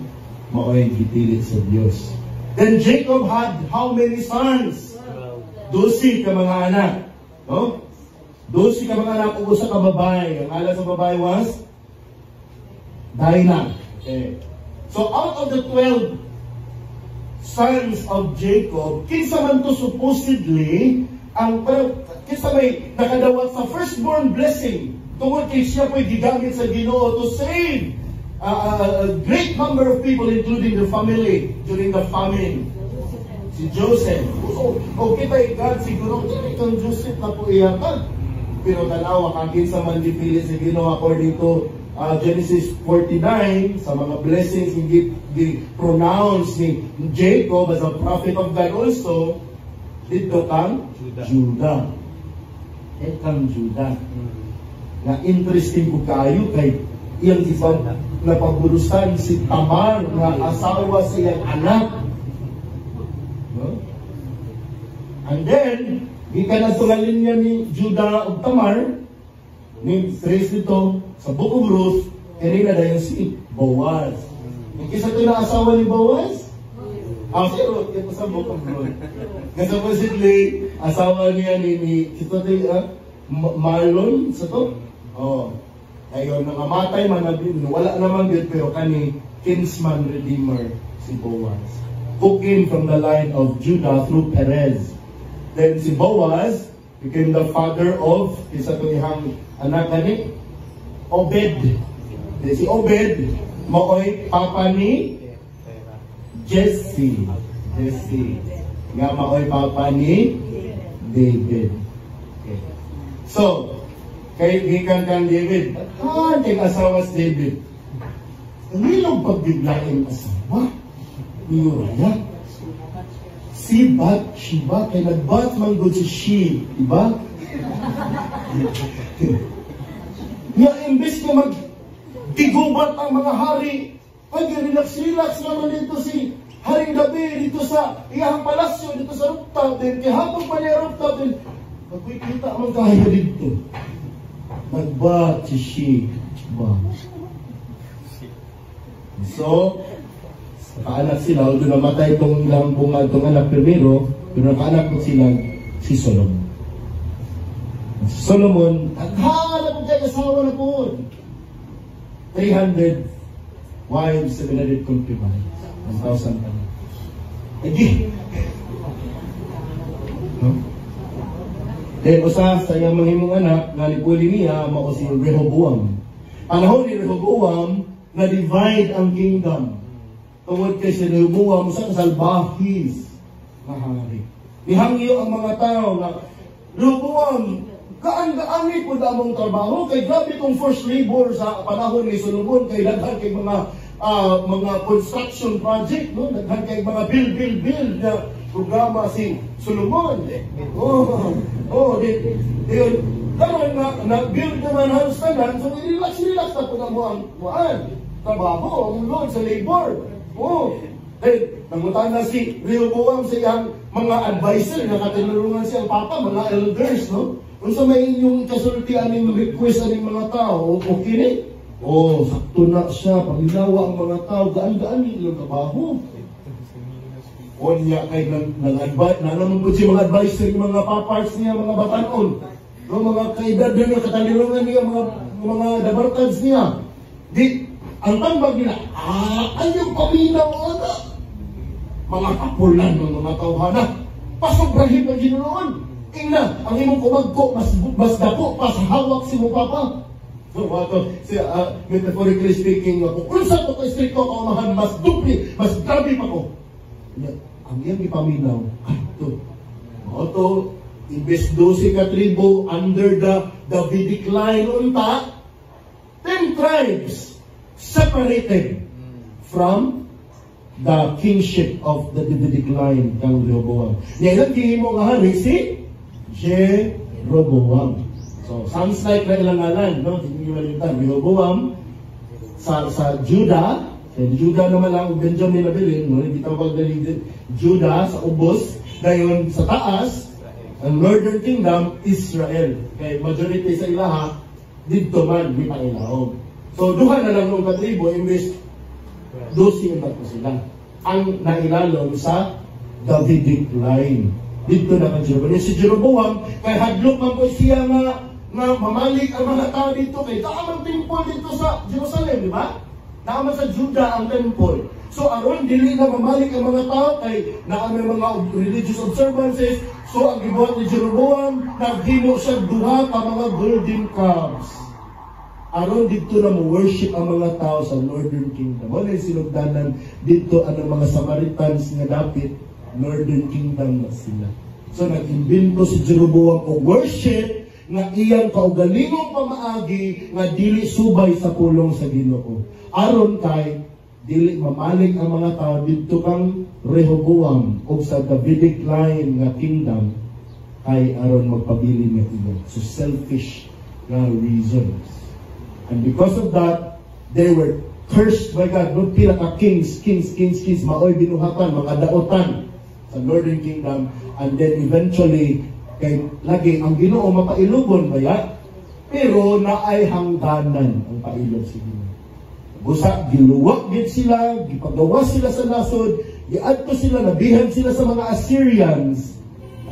Mao'y gipili sa Diyos. Then Jacob had how many sons? 12 ka mga anak. No? 12 ka mga anak, usa ka babae. Ang alam sa babae was Dinah. Okay. So out of the 12 sons of Jacob, kinsa man to supposedly, kinsa may nakadawat sa firstborn blessing, tungod kay siya po'y gigamit sa Ginoo to save a great number of people, including the family, during the famine. Si Joseph. O kita God siguro, itong Joseph na po iyakan. Pero tanawa, kagin sa man dipili sa Ginoo according to Genesis 49, sa mga blessings hindi pronounce ni Jacob as a prophet of God also, dito kang Judah. Kang Judah. Na interesting ko kayo kay iyang isang napabulusan si Tamar na asawa sa iyang anak. No? And then, gikan ang tungalin niya ni Judah o Tamar, ni Trace dito, sa Book of Ruth, kanina dahil si Boaz. Yung kisa ito na asawa ni Boaz? Si Ruth, ito sa Book of Ruth. Kasi supposedly, asawa niya ni Marlon, sa to? Ngayon, nangamatay man na din, wala naman din, pero kani kinsman redeemer si Boaz. Who came from the line of Judah through Perez. Then si Boaz became the father of isa to ihang anak ni Obed. Then si Obed, maoy papa ni Jesse. Nga maoy papa ni David. Okay. So, kay gikan kang David, kay asawa si David. Nilong pagbiglaing asawa ni Uriah. Si Bathsheba, kay nag-bath man good si she, diba? Nga imbes na magtigubat ang mga hari, pag-relax-relax naman dito si Haring David dito sa iyang palasyo, dito sa rooftop din, kaya hapon pa niya rooftop din, magkikita man kaya dito. Nag-bath si she, diba? So, kaanak sila, although namatay itong ilang bungad itong anak primero, pero nakaanak ko sila si Solomon. Si Solomon, naghanap ang kaya asawa na po. 300 wives, 700 concubines. 1,000 pa. Again. No? Then, usa sa iyang mga himong anak, na nipuli niya, mao si Rehoboam. Panahon ni Rehoboam, na-divide ang kingdom. Tungod kay si Rehoboam sa salbahis na hari. Nihangyo ang mga tao na Rehoboam, gaan-gaanit po na mong trabaho, kay grabe itong first labor sa panahon ni Solomon, kay daghan kay mga construction project, no? Daghan kay mga build na programa si Solomon. Karon na-build naman ang tanan, so relax na po na mo ang trabaho, ang load sa labor. Nangutan na si Rehoboam sa iyang mga advisor, nakatinulungan siyang papa, mga elders, no? Kung sa may inyong kasultian ng request ng mga tao, okay ni? Sakto na siya, panginawa ang mga tao, gaan-gaan yung trabaho. Niya kay nag-advise, naman po siya mga advisor, yung mga paparts niya, mga batanon, no? Mga kaedad niya, katalirungan niya, mga dabarkads niya. Ang tambag nila, ayaw paminaw na. Mga kapulan ng mga tawhana, pasobrahin ang Ginoo. Tingnan, ang imong kumagko, mas dako, pas hawak si mo papa. So, metaphorically speaking, kung saan ko ka-stricto kaunahan, mas dupli, mas grabe pa ko. Ang iyang ipaminaw, ito, imbes 12 ka tribo under the Davidic line unta, 10 tribes separated from the kingship of the Davidic line kang Rehoboam. Ngayon, kihimo nga hari si Jeroboam. So, sounds like na ilang ngalan, no? Hindi nyo malimutan. Rehoboam sa Judah, Judah naman lang, Benjamin na bilin, no? Hindi tawag na Judah sa ubos, ngayon sa taas, ang Northern Kingdom, Israel. Kaya majority sa ilaha, dito man, di pa ilaog. So, duha na lang ng katribo, imbes 12 ang bato sila. Ang nailalong sa Davidic line. Dito na kang Jeroboam. Si Jeroboam, kay hadlok man po siya nga mamalik ang mga tao dito. Kay naamang temple dito sa Jerusalem, di ba? Naamang sa Judah ang temple. So, aron, dili na mamalik ang mga tao kay naamang mga religious observances. So, ang gibuhat ni Jeroboam, naghimo siya duha ka mga golden calves. Aron dito na mo worship ang mga tao sa Northern Kingdom. Wala yung sinugdanan dito ang mga Samaritans nga dapit Northern Kingdom na sila. So nag-imbento si Jeroboam o worship nga iyang kaugalingong pamaagi nga dili subay sa pulong sa Ginoo. Aron kay dili mamalig ang mga tao dito kang Rehoboam o sa Davidic line nga kingdom kay aron magpabili nga iyo. So selfish nga reasons. And because of that, they were cursed by God. No, pila ka kings, maoy binuhatan, mga daotan sa Northern Kingdom. And then eventually, kay lagi ang Ginoo mapailugon ba ya? Pero naay hangganan ang pailog sa Ginoo. Busa, giluwak gid sila, gipagawas sila sa nasod, giadto sila, nabihan sila sa mga Assyrians.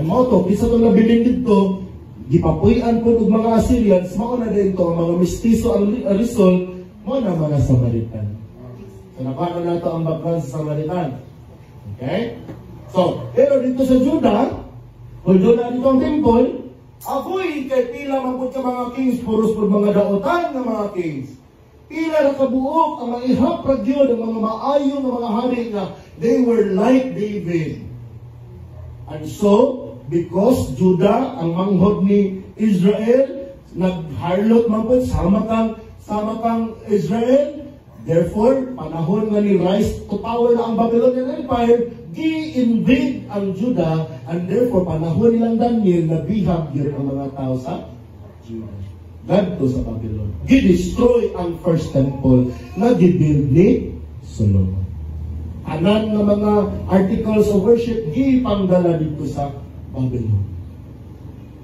Ang mga to, kisa itong nabiling dito, gipapuyan po ng mga Assyrians, mauna din ito, ang mga mestizo ang result, mo na mga Samaritan. So, napaka na ito ang background sa Samaritan. Okay? So, pero dito sa Judah, although na dito ang temple, ako'y kay pila mapot ka mga kings, puros po mga daotan ng mga kings. Pila na kabuok, ang mga ihaprag yun, ang mga maayo ng mga hari na they were like David. And so, because Judah, ang manghod ni Israel, nag-harlot man po, sama kang Israel, therefore, panahon nga ni rise to power na ang Babylonian Empire, gi-invade ang Judah, and therefore, panahon nilang Daniel, nabihag yun ang mga tao sa Judah. Gadto sa Babylon. Gi-destroy ang first temple na gi-build ni Solomon. Anan nga mga articles of worship, gi-panggala dito sa Babylon.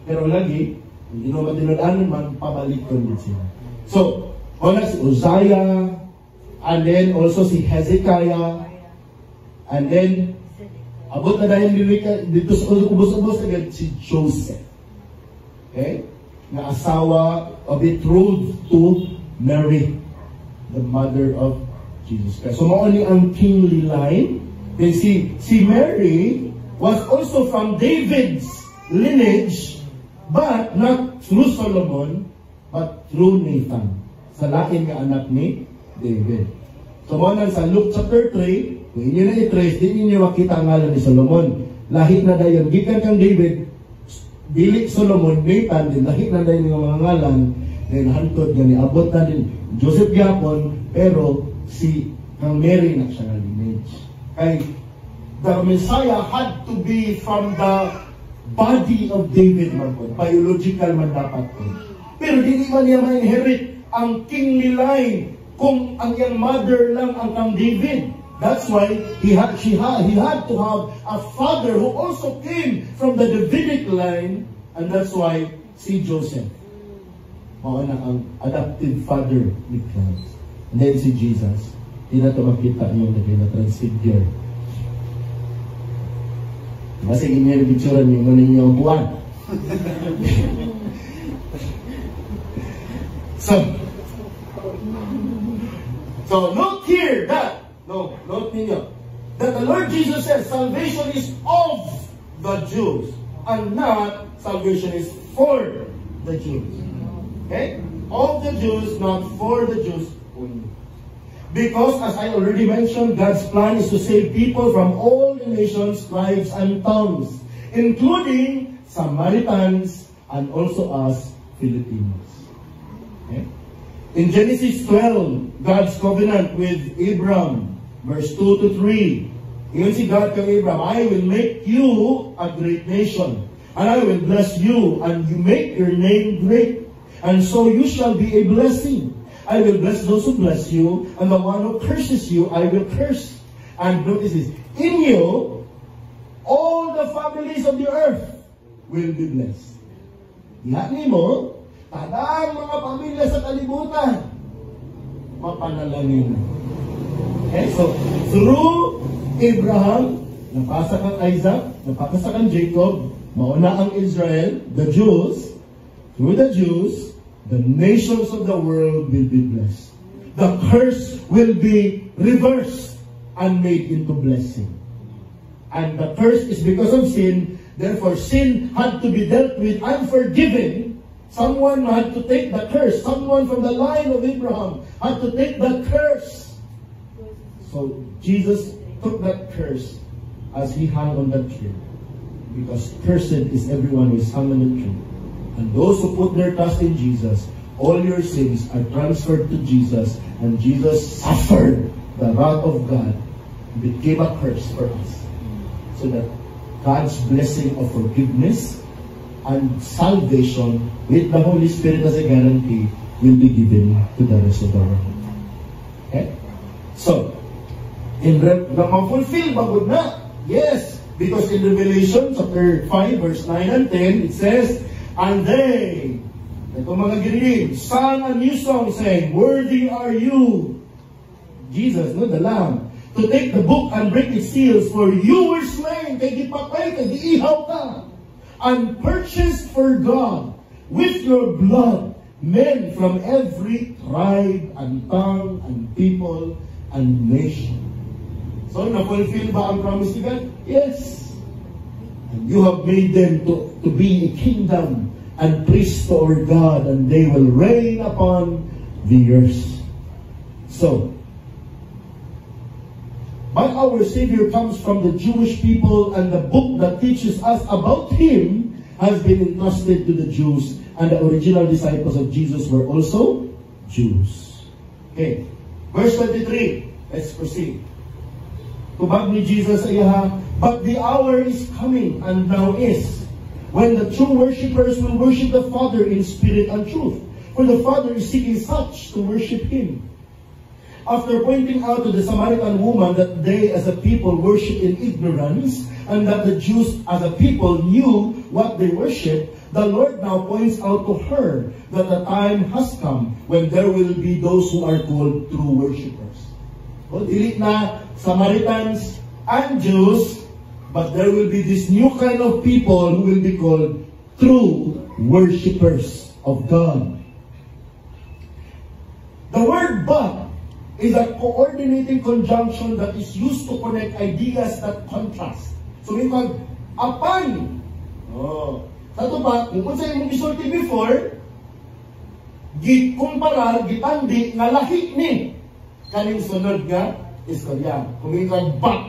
Pero lagi, hindi naman dinadaanan man, pabalikon din sila. So, wala si Uzziah, and then also si Hezekiah, and then, abot na dahil dito sa ubos-ubos agad si Joseph. Okay? Na asawa of betrothed to Mary, the mother of Jesus Christ. So, mauni ang kingly line. Then si Mary was also from David's lineage, but not through Solomon, but through Nathan. Sa lain nga anak ni David. So, mauna sa Luke chapter 3, kung inyo na i-trace, di inyo makita ang ngalan ni Solomon. Lahit na dayon, gikan kang David, dili Solomon, Nathan, din lahit na dayon ng mga ngalan, then hantod gani, abot na din Joseph Gyapon, pero si kang Mary na siya nga lineage. Kay the Messiah had to be from the body of David man po. Biological man dapat po. Pero di man niya ma-inherit ang kingly line kung ang iyang mother lang ang kang David. That's why he had to have a father who also came from the Davidic line, and that's why si Joseph, mao na ang adopted father ni Christ. And then si Jesus, hindi na ito makita niyo na transfigure. Masig inyo yung picture niyo, ngunit niyo ang buwan. So note here that, note ninyo, that the Lord Jesus says salvation is of the Jews and not salvation is for the Jews. Okay? Of the Jews, not for the Jews only. Because as I already mentioned, God's plan is to save people from all the nations, tribes, and tongues, including Samaritans and also us Filipinos. Okay? In Genesis 12, God's covenant with Abram, verse 2 to 3. Even si God kay Abram, I will make you a great nation, and I will bless you, and you make your name great, and so you shall be a blessing. I will bless those who bless you, and the one who curses you, I will curse. And notice this, in you, all the families of the earth will be blessed. Yan mo, tadang mga pamilya sa kalibutan, mapanalangin. Okay, so, through Abraham, napasa kang Isaac, napasa kang Jacob, mauna ang Israel, the Jews, through the Jews, the nations of the world will be blessed. The curse will be reversed and made into blessing. And the curse is because of sin. Therefore, sin had to be dealt with and forgiven. Someone had to take the curse. Someone from the line of Abraham had to take the curse. So, Jesus took that curse as he hung on that tree. Because cursed is everyone who is hung on the tree. And those who put their trust in Jesus, all your sins are transferred to Jesus, and Jesus suffered the wrath of God, became a curse for us, so that God's blessing of forgiveness and salvation with the Holy Spirit as a guarantee will be given to the rest of the world. Okay? So, fulfill bagod na? Yes, because in Revelation chapter 5 verse 9 and 10 it says, and they, itong mga giniling, sang a new song saying, worthy are you, Jesus, no, the Lamb, to take the book and break its seals, for you were slain, kay gipatay, kay giihaw ka, and purchased for God with your blood men from every tribe and tongue and people and nation. So, na-fulfill ba ang promise ni God? Yes. And you have made them to be a kingdom and priests to our God, and they will reign upon the earth. So, but our Savior comes from the Jewish people, and the book that teaches us about Him has been entrusted to the Jews, and the original disciples of Jesus were also Jews. Okay, verse 23, let's proceed. Tubag ni Jesus sa iya, but the hour is coming, and now is, when the true worshippers will worship the Father in spirit and truth. For the Father is seeking such to worship Him. After pointing out to the Samaritan woman that they as a people worship in ignorance, and that the Jews as a people knew what they worship, the Lord now points out to her that the time has come when there will be those who are called true worshippers. Well, dili na Samaritans and Jews, but there will be this new kind of people who will be called true worshippers of God. The word but is a coordinating conjunction that is used to connect ideas that contrast. So, may pag apan. Sa ito ba, kung sa imong gisulti before, gikumparar, gitandi, nga lahi ni. Kaning sunod nga, istorya. Kung may pag but.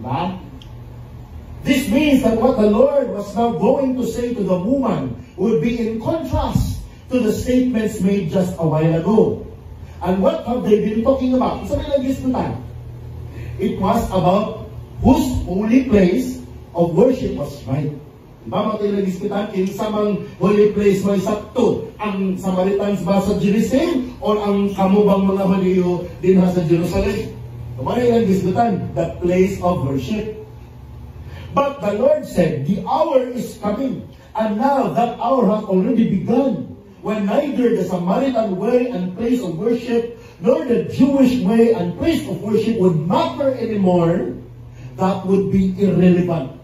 Diba? This means that what the Lord was now going to say to the woman would be in contrast to the statements made just a while ago. And what have they been talking about? Isa may nagisnutan. It was about whose holy place of worship was right. Diba mga nagisnutan? Kinsa mang holy place may sakto? Ang Samaritans ba sa Jerusalem? O ang kamubang mga Hudyo din sa Jerusalem? Diba yung nagisnutan? The place of worship. But the Lord said, the hour is coming. And now that hour has already begun, when neither the Samaritan way and place of worship, nor the Jewish way and place of worship would matter anymore. That would be irrelevant.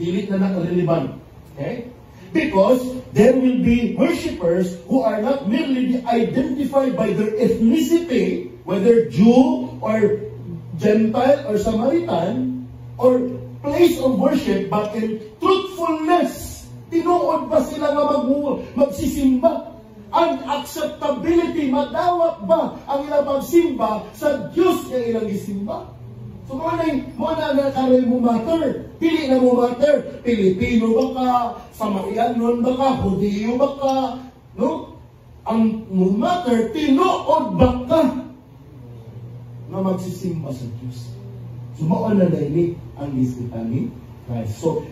Delete na ng irrelevant. Okay? Because there will be worshippers who are not merely identified by their ethnicity, whether Jew or Gentile or Samaritan, or place of worship, but in truthfulness. Tinuod ba sila nga magsisimba? Ang acceptability, madawat ba ang ilang pagsimba sa Diyos na ilang isimba? So mo na nakaroy mo matter. Pili na mo matter. Pilipino ba ka? Samarianon ba ka? Hudiyo ba ka? No? Ang mo matter, tinuod ba ka na magsisimba sa Diyos? So mo na ini ang isipan ni Christ. So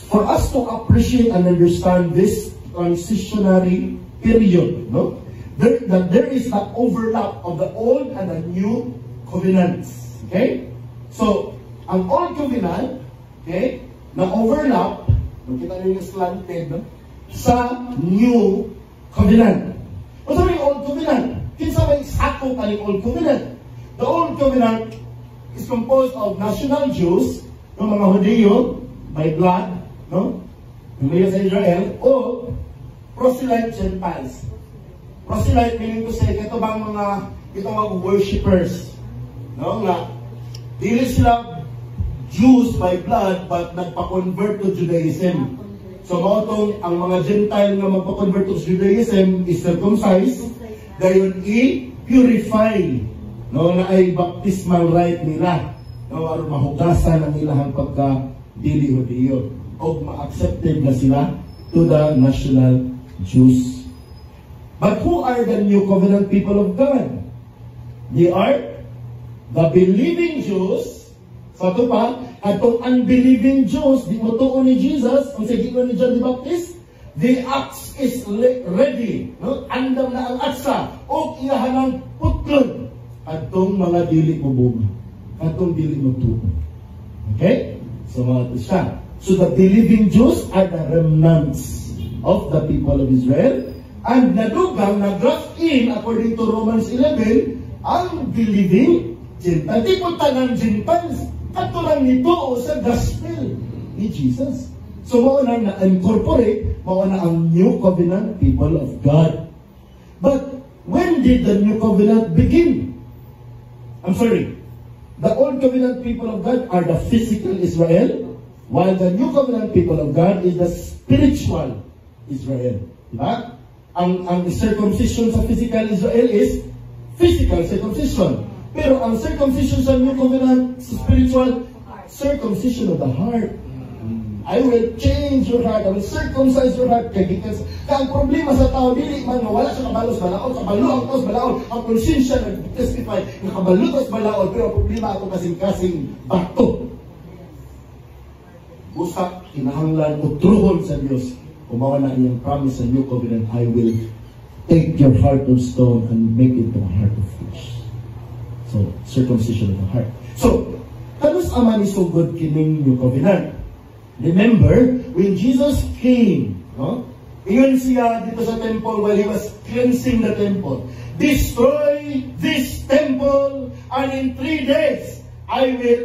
for us to appreciate and understand this transitionary period, no? There is an overlap of the old and the new covenants. Okay? So, ang old covenant, okay, na overlap, nakita niyo yung slanted, no? Sa new covenant. Ano sabi yung old covenant? Kinsa may sakto ka ng old covenant? The old covenant is composed of national Jews, ng mga Hudiyo, by blood, no? Yung sa Israel, o proselyte Gentiles. Proselyte meaning to say, ito bang mga worshippers, no? Na dili sila Jews by blood but nagpa-convert to Judaism. So mautong ang mga Gentile nga magpa-convert to Judaism is circumcised, gayon i-purify, no, na ay baptismal rite nila, no, aron mahugasan ang ilang pagka dili Hudiyo o ma-accepted na sila to the national Jews. But who are the new covenant people of God? They are the believing Jews. Sa ito pa, atong unbelieving Jews, di mo tuon ni Jesus, ang sigilan ni John the Baptist, the axe is ready. No? Andam na ang aksa, o iyahanang putlon. Atong mga dili mo bunga. Atong dili mo tuon. Okay? So mga ito siya. So the believing Jews are the remnants of the people of Israel. And nadugang, nag-graft in, according to Romans 11, ang believing Gentiles. Di po tanang Gentiles. Katulang nito sa gospel ni Jesus. So mauna na-incorporate, mauna ang new covenant people of God. But when did the new covenant begin? I'm sorry. The old covenant people of God are the physical Israel, while the new covenant people of God is the spiritual Israel. Diba? Ang circumcision sa physical Israel is physical circumcision. Pero ang circumcision sa new covenant, sa spiritual, circumcision of the heart. I will change your heart. I will circumcise your heart. Because ang problema sa tao, dili man nga wala siya kabalos balaod, kabalo ang taos balaod, ang konsensya nag-testify, nakabalo taos balaod, pero ang problema ato kasing-kasing bato. Usak, kinahanglan o truhon sa Diyos. Umawa na iyang promise sa new covenant, I will take your heart of stone and make it to a heart of flesh. So, circumcision of the heart. So, kanos ama ni sugod kining new covenant? Remember, when Jesus came, no? Ingon siya dito sa temple while He was cleansing the temple. Destroy this temple and in 3 days, I will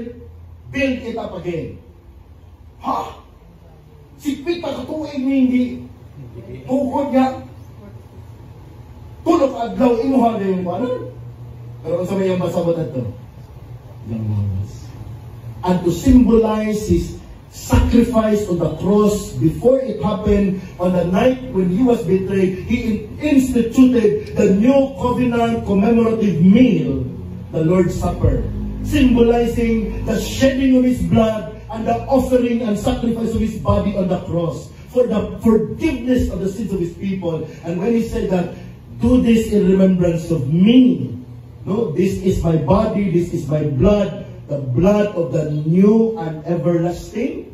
build it up again. Ha? Sikpit na katuig ni hindi tukod niya. Tulog adlaw, inuha na yung paano? Pero kung sa may yung masabot na ito, yung mawas. And to symbolize His sacrifice on the cross before it happened on the night when He was betrayed, He instituted the new covenant commemorative meal, the Lord's Supper, symbolizing the shedding of His blood and the offering and sacrifice of His body on the cross for the forgiveness of the sins of His people. And when He said that, do this in remembrance of me. No, this is my body, this is my blood, the blood of the new and everlasting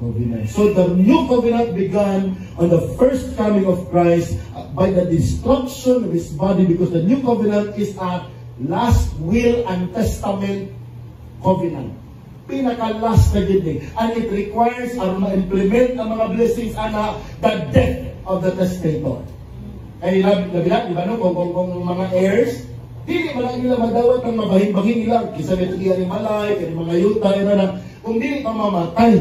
covenant. So the new covenant began on the first coming of Christ by the destruction of His body, because the new covenant is a last will and testament covenant. Pinaka-last na gini. And it requires ang ma-implement ang mga blessings ana the death of the testator. Kaya labi-labi, di ba no? Kung mga heirs, dili man lang nila madawat ang mabahing-bahing nila. Kisa nito iyan yung malay, kaya mga yuta, na kung dili pa mamatay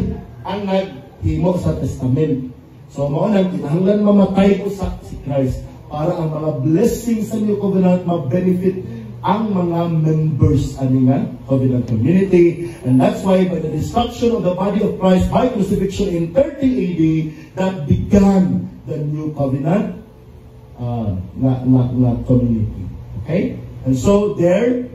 ang naghimo sa testament. So, maunang kinahanglan mamatay ko sa si Christ para ang mga blessings sa New Covenant ma-benefit ang mga members ani nga covenant community. And that's why by the destruction of the body of Christ by crucifixion in 30 AD, that began the New Covenant community. Okay? And so there,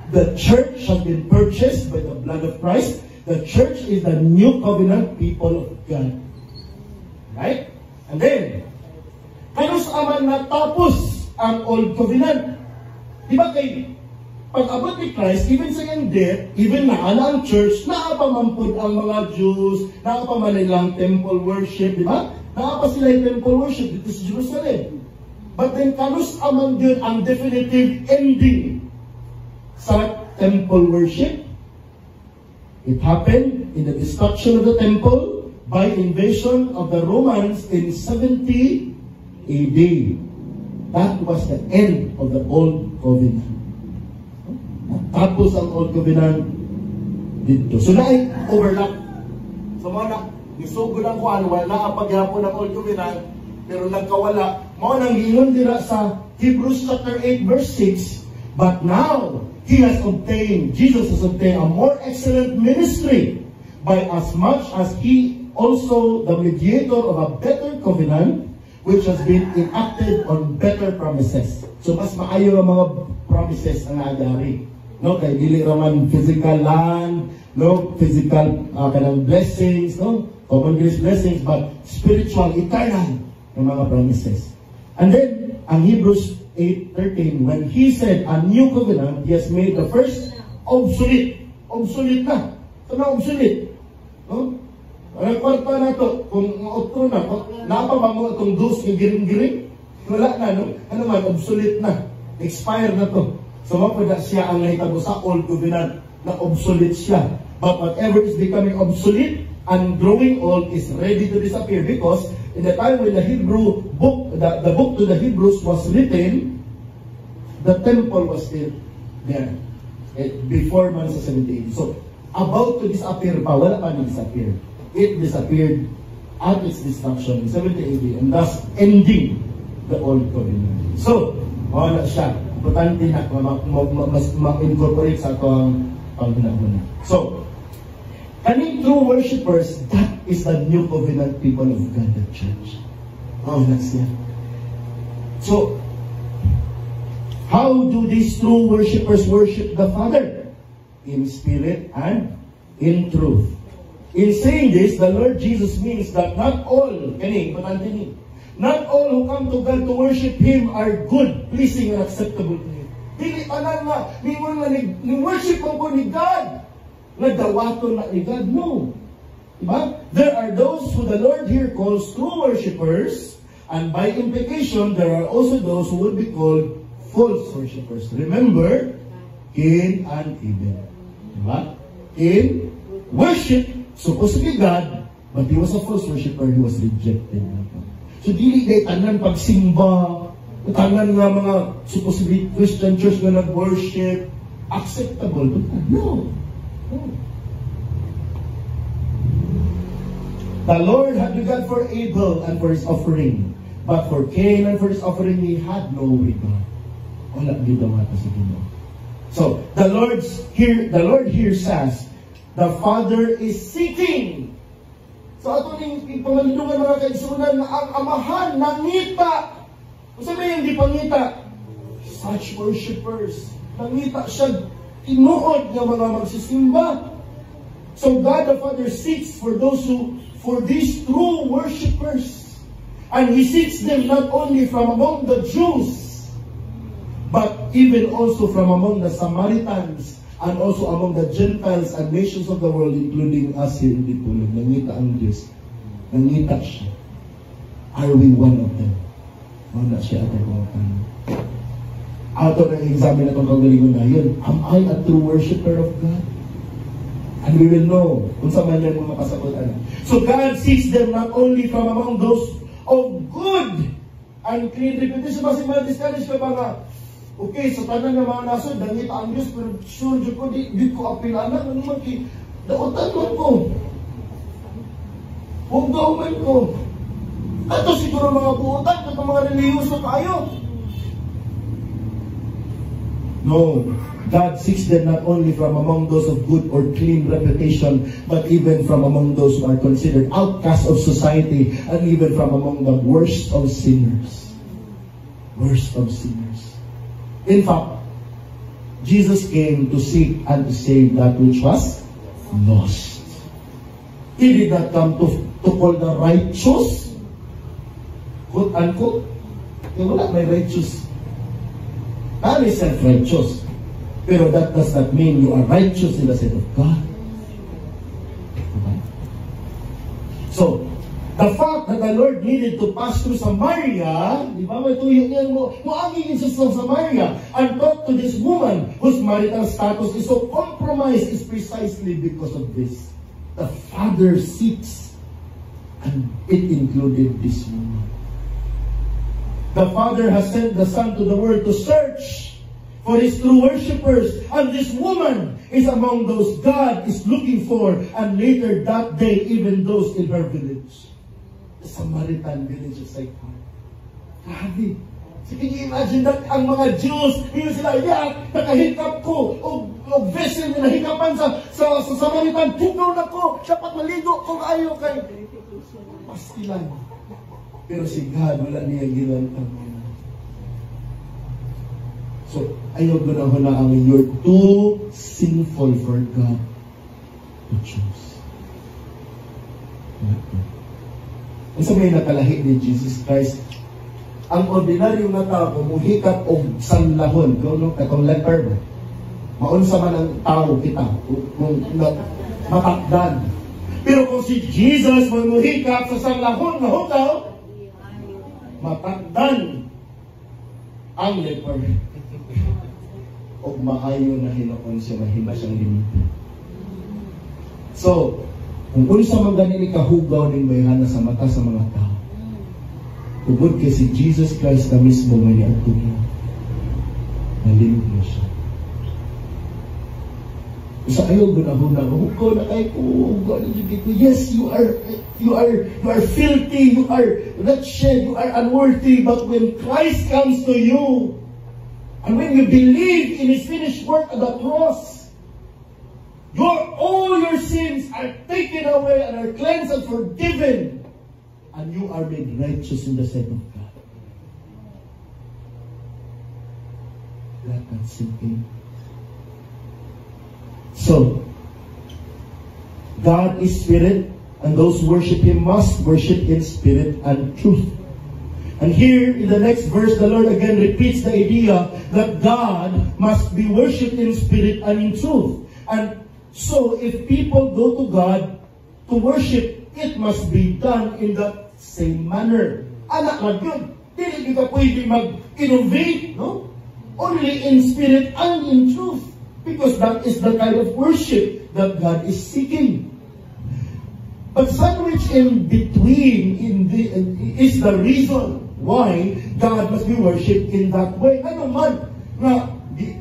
the church has been purchased by the blood of Christ. The church is the New Covenant people of God. Right? And then, kanus aman natapos ang Old Covenant. Di ba kay pag-abot ni Christ, even sa iyang death, even na ang church, naapamampod ang mga Jews, naapaman nilang temple worship, di ba? Naapa sila yung temple worship dito sa Jerusalem. But then, kanus aman yun ang definitive ending sa temple worship. It happened in the destruction of the temple by invasion of the Romans in 70 AD. That was the end of the Old Covenant. Tapos ang Old Covenant dito. So na-overlap. So mga isugo lang ko wala paghapon ng Old Covenant, pero nagkawala. Mga nanggingon dira sa Hebrews chapter 8 verse 6, but now Jesus has obtained a more excellent ministry by as much as he also the mediator of a better covenant, which has been enacted on better promises. So mas maayo ang mga promises ang agari. No, kay dili raman physical land, no, physical kanang blessings, no, common grace blessings, but spiritual, eternal ang mga promises. And then ang Hebrews 8:13, when he said a new covenant, he has made the first obsolete. Obsolete na. So na obsolete. No? Ang kwarta na to, kung otro na, napabang mo itong dos ng giring-giring, wala na, no? Ano man, obsolete na. Expire na to. So, mapada siya ang nahitabo sa Old Covenant na obsolete siya. But whatever is becoming obsolete and growing old is ready to disappear because in the time when the Hebrew book, the book to the Hebrews was written, the temple was still there. Before man sa 70 AD. So, about to disappear pa, wala pa na-disappear. It disappeared at its destruction in 70 AD and thus ending the Old Covenant. So, wala siya. Importante na ma-incorporate sa itong paghinahuna. So, kaning true worshippers, that is the New Covenant people of God, the church. Oh, that's it. So, how do these true worshippers worship the Father? In spirit and in truth. In saying this, the Lord Jesus means that not all, not all who come to God to worship Him are good, pleasing, and acceptable to Him. Dili tanan nga, ni worship ko ni God. Nagdawato na ni God. No. Diba? There are those who the Lord here calls true worshipers, and by implication, there are also those who would be called false worshipers. Remember, Cain and Abel. Diba? Cain worship supposed to be God, but he was a false worshipper. He was rejected. So, dili kay tanan pagsimba, tanan nga mga supposed to be Christian church na nag-worship, acceptable. But no. The Lord had regard for Abel and for his offering, but for Cain and for his offering, he had no regard. Wala gidawa ta sa Ginoo. So, the Lord here says, the Father is seeking. So, ato ning pangalindungan mga kaigsunan na ang Amahan nangita. Kung sabihin hindi pangita, such worshipers, nangita siya, tinuod ng mga magsisimba. So, God the Father seeks for these true worshipers. And He seeks them not only from among the Jews, but even also from among the Samaritans, and also among the Gentiles and nations of the world, including us here in Dipulog. Nangita ang Diyos. Nangita siya. Are we one of them? Wala siya at mga tanong. Ato na examine na itong kagalingon na yun. Am I a true worshiper of God? And we will know kung sa man yan mga kasagutan. So God sees them not only from among those of good and clean reputation. Kasi mga discourage ka ba nga, okay, sa tanan ng mga nasod, nangita ang Diyos, pero sure ko, di ko apilanan, ano man ki, daotan ko. Huwag gawin ko. Ito siguro mga buutan, ito mga reliyoso tayo. No. God seeks them not only from among those of good or clean reputation, but even from among those who are considered outcasts of society, and even from among the worst of sinners. Worst of sinners. In fact, Jesus came to seek and to save that which was lost. He did not come to call the righteous, quote unquote. Wala may righteous. God is self-righteous. Pero that does not mean you are righteous in the sight of God. Okay? So, the fact that the Lord needed to pass through Samaria, di ba, may tuyo niyan mo, muangin sa Samaria, and talk to this woman whose marital status is so compromised is precisely because of this. The Father seeks, and it included this woman. The Father has sent the Son to the world to search for His true worshippers, and this woman is among those God is looking for, and later that day, even those in her village. The Samaritan village of Sychar. Grabe. So can you imagine that ang mga Jews, hindi sila, nakahikap ko, o vessel na nahikapan sa Samaritan, tugaw na ko, dapat maligo kung ayaw kay pastilan. Pero si God, wala niya ginawang. So, ayaw ko na hulaan, you're too sinful for God to choose. Ang sabihin na kalahi ni Jesus Christ, ang ordinaryong na tao, muhikap o sanlahon, kung katong leper ba? Maunsa man ang tao kita, kung matakdan. Pero kung si Jesus muhikap sa sanlahon na hukaw, matakdan ang leper. O maayo na hinakon siya, mahima siyang limitin. So, kung unsa man ganili kahugaw ning bayhana sa mata sa mga tao, tugod kay si Jesus Christ na mismo may niadto niya. Nalimit niya siya. Sa ayaw gunahuna, hugaw na kayo ko, hugaw na dito. Yes, you are filthy, you are wretched, you are unworthy, but when Christ comes to you, and when you believe in His finished work at the cross, all your sins are taken away and are cleansed and forgiven, and you are made righteous in the sight of God. Let that sink in. So, God is spirit, and those who worship Him must worship in spirit and truth. And here in the next verse, the Lord again repeats the idea that God must be worshipped in spirit and in truth. And so, if people go to God to worship, it must be done in the same manner. Anak lang yun. Hindi ka pwede mag-innovate, no? Only in spirit and in truth. Because that is the kind of worship that God is seeking. But sandwiched in between is the reason why God must be worshipped in that way. Ano man, nga,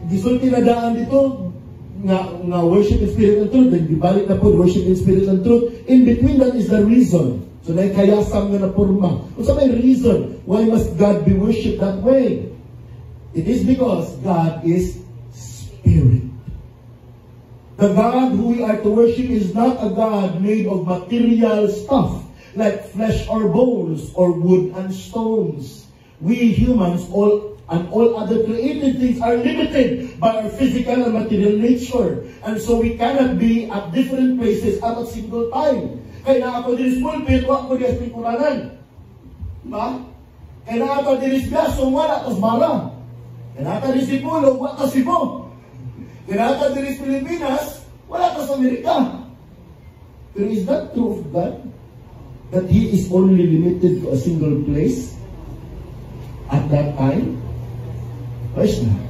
gisulti na daan dito, nga worship in spirit and truth, then gibalik na po, worship in spirit and truth. In between that is the reason. So, naikayasam nga na porma. So, may reason why must God be worshipped that way? It is because God is spirit. The God who we are to worship is not a God made of material stuff, like flesh or bones, or wood and stones. We humans, all other created things are limited by our physical and material nature. And so we cannot be at different places at a single time. Kaya na ako dinis pulpit, wak ko dinis pikulanan. Diba? Kaya na ako dinis gaso, wala tas bara. Kaya na ako dinis Sipulo, wak tas Sipo. Kaya na ako dinis Pilipinas, wala tas Amerika. Pero is that true of God? That He is only limited to a single place at that time? Yes, not.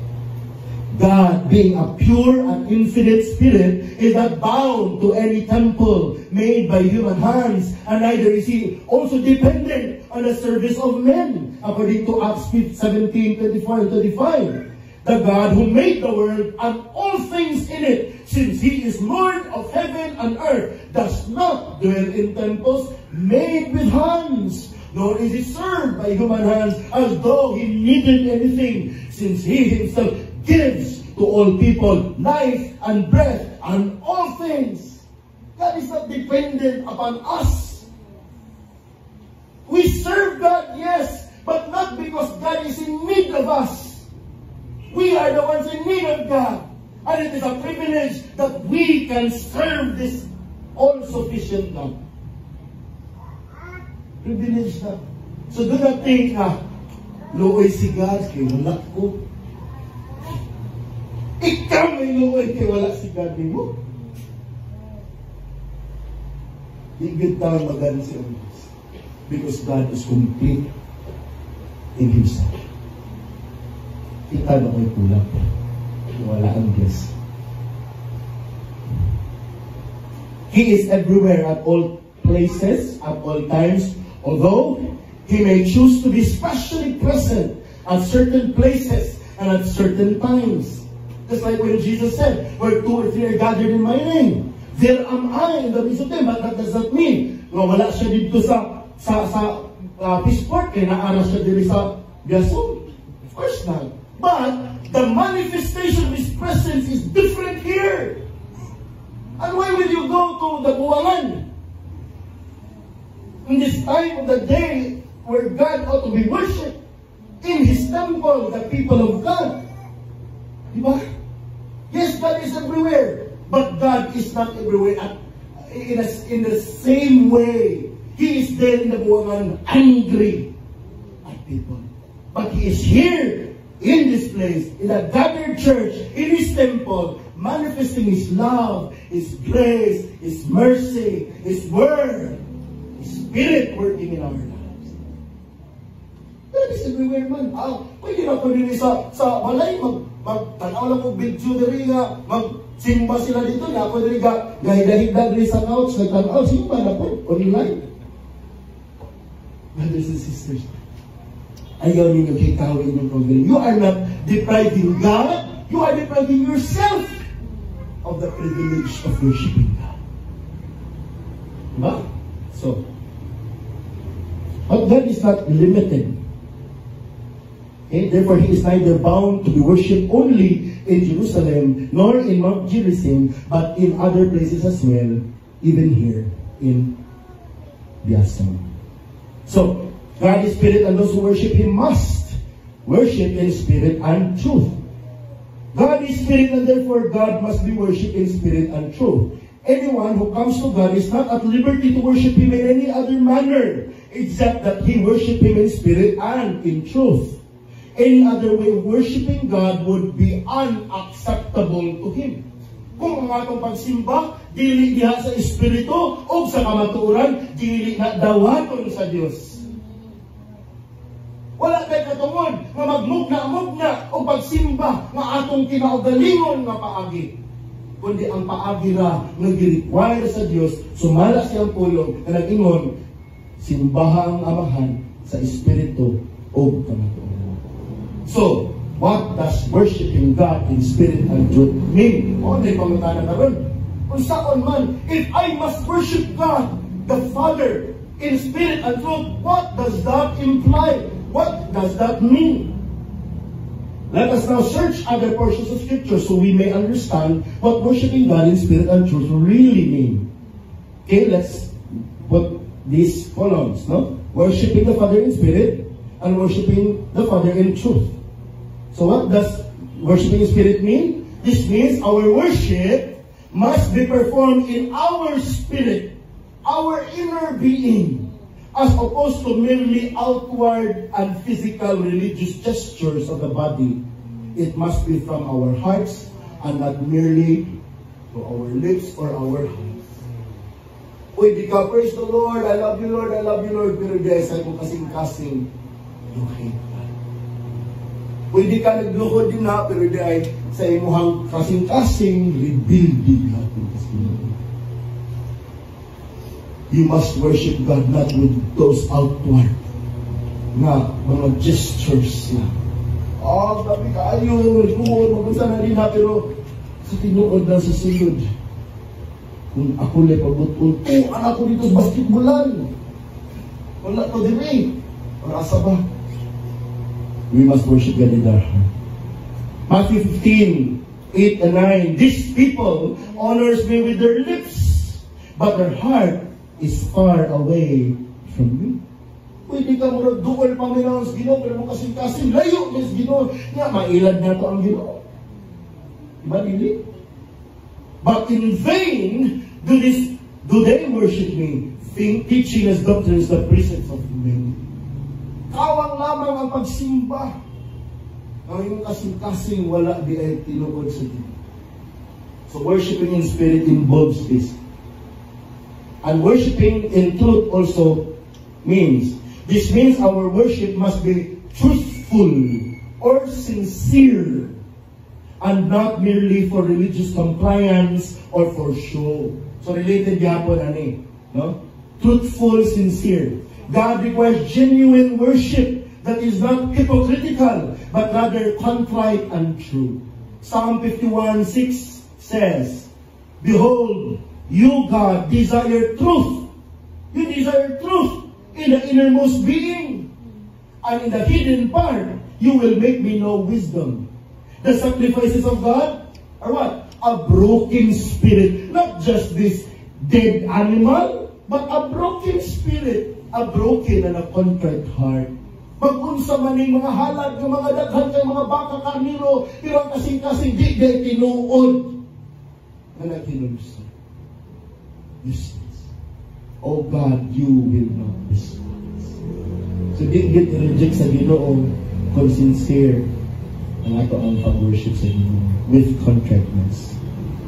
God, being a pure and infinite spirit, is not bound to any temple made by human hands, and neither is He also dependent on the service of men, according to Acts 17:24 and 25. The God who made the world and all things in it, since He is Lord of heaven and earth, does not dwell in temples made with hands, nor is he served by human hands as though he needed anything, since he himself gives to all people life and breath and all things. God is not dependent upon us. We serve God, yes, but not because God is in need of us. We are the ones in need of God. And it is a privilege that we can serve this all-sufficient God. Privilege na. So do not think na, luoy si God, kaya wala ko. Ikaw may luoy, kaya wala si God mo. Higit tayo maganda si Allah. Because God is complete in Himself. Kita na ko'y kulang. Wala ang bless. He is everywhere at all places, at all times, although He may choose to be specially present at certain places and at certain times. Just like when Jesus said, where 2 or 3 are gathered in my name, there am I in the midst of them. But that does not mean na wala siya dito sa Peaceport, kaya naara siya dito sa Biason. Of course not. But the manifestation of His presence is different here. And why will you go to the Buwangan in this time of the day where God ought to be worshipped? In His temple, the people of God. Diba? Yes, God is everywhere. But God is not everywhere in the same way. He is there in the Buwangan angry at people. But He is here in this place, in a gathered church, in His temple, manifesting His love, His grace, His mercy, His word, His Spirit working in our lives. That is everywhere man. Pwede na po rin sa balay, mag-tanaw lang po video na rin nga, mag-simba sila dito, na pwede rin nga, gahidahigdag rin sa couch, nagtanaw, simba na po, online. Brothers and sisters, ayaw ninyo kitawin yung problem. You are not depriving God, you are depriving yourself of the privilege of worshiping God. Diba? So, but God is not limited. Okay? Therefore, He is neither bound to be worshipped only in Jerusalem, nor in Mount Gerizim, but in other places as well, even here in Biasan. So, God is Spirit, and those who worship Him must worship in spirit and truth. God is Spirit, and therefore God must be worshipped in spirit and truth. Anyone who comes to God is not at liberty to worship Him in any other manner, except that he worship Him in spirit and in truth. Any other way of worshiping God would be unacceptable to Him. Kung ang atong pagsimba, dili diha sa Espiritu o sa kamatuoran, dili na dawaton sa Dios. Wala tayo katungod nga magmugna-mugna o pagsimba nga atong kinaugalingon nga paagi. Kundi ang paagi ra nga gi-require sa Dios, sumala siyang pulong nga nag-ingon, simbaha ang Amahan sa Espiritu o kamatuoran. So, what does worshiping God in spirit and truth mean? O, di pangutana na rin. Kung saan man, if I must worship God, the Father, in spirit and truth, what does that imply? What does that mean? Let us now search other portions of Scripture so we may understand what worshiping God in spirit and truth really mean. Okay, let's put these columns, no? Worshiping the Father in spirit and worshiping the Father in truth. So what does worshiping in spirit mean? This means our worship must be performed in our spirit, our inner being, as opposed to merely outward and physical religious gestures of the body. It must be from our hearts and not merely to our lips or our hands. Uy, di ka, praise the Lord, I love you Lord, I love you Lord, pero di ay ko kasing-kasing, you hate God. Uy, di ka nagluhod din na, pero di ay sa imuhang kasing-kasing, rebuilding natin kasi. You must worship God not with those outward na mga gestures na. Sabi ka, ayun, magpunta na rin na, pero sa tinuod lang sa silod. Kung ako lang pagbuton, anak ko dito sa basketballan. Wala to din eh. Or asa ba? We must worship God in our heart. Matthew 15:8 and 9. These people honors me with their lips, but their heart is far away from me. Pwede ka muna dual paminaw sa Ginoo, pero mo kasing-kasing layo sa Ginoo. Nga, mailad na to ang Ginoo. Diba, Lili? But in vain do they worship me, teaching as doctrines the precepts of men. Kawang lamang ang pagsimba. Ang kasing-kasing wala di ay tinuod sa Ginoo. So worshiping in spirit involves this. And worshiping in truth also means our worship must be truthful or sincere and not merely for religious compliance or for show. So related yapon ani, no? Truthful, sincere. God requires genuine worship that is not hypocritical, but rather contrite and true. Psalm 51:6 says, "Behold, you, God, desire truth. You desire truth in the innermost being. And in the hidden part, you will make me know wisdom." The sacrifices of God are what? A broken spirit. Not just this dead animal, but a broken spirit. A broken and a contrite heart. Pag-unsa man yung mga halad, yung mga daghan kay mga baka karniro, pero kasing-kasing di tinuod na nakinunsa. Useless. Oh God, you will not despise. So di reject sa Ginoo kung sincere ang ato ang pag-worship sa Ginoo with contriteness.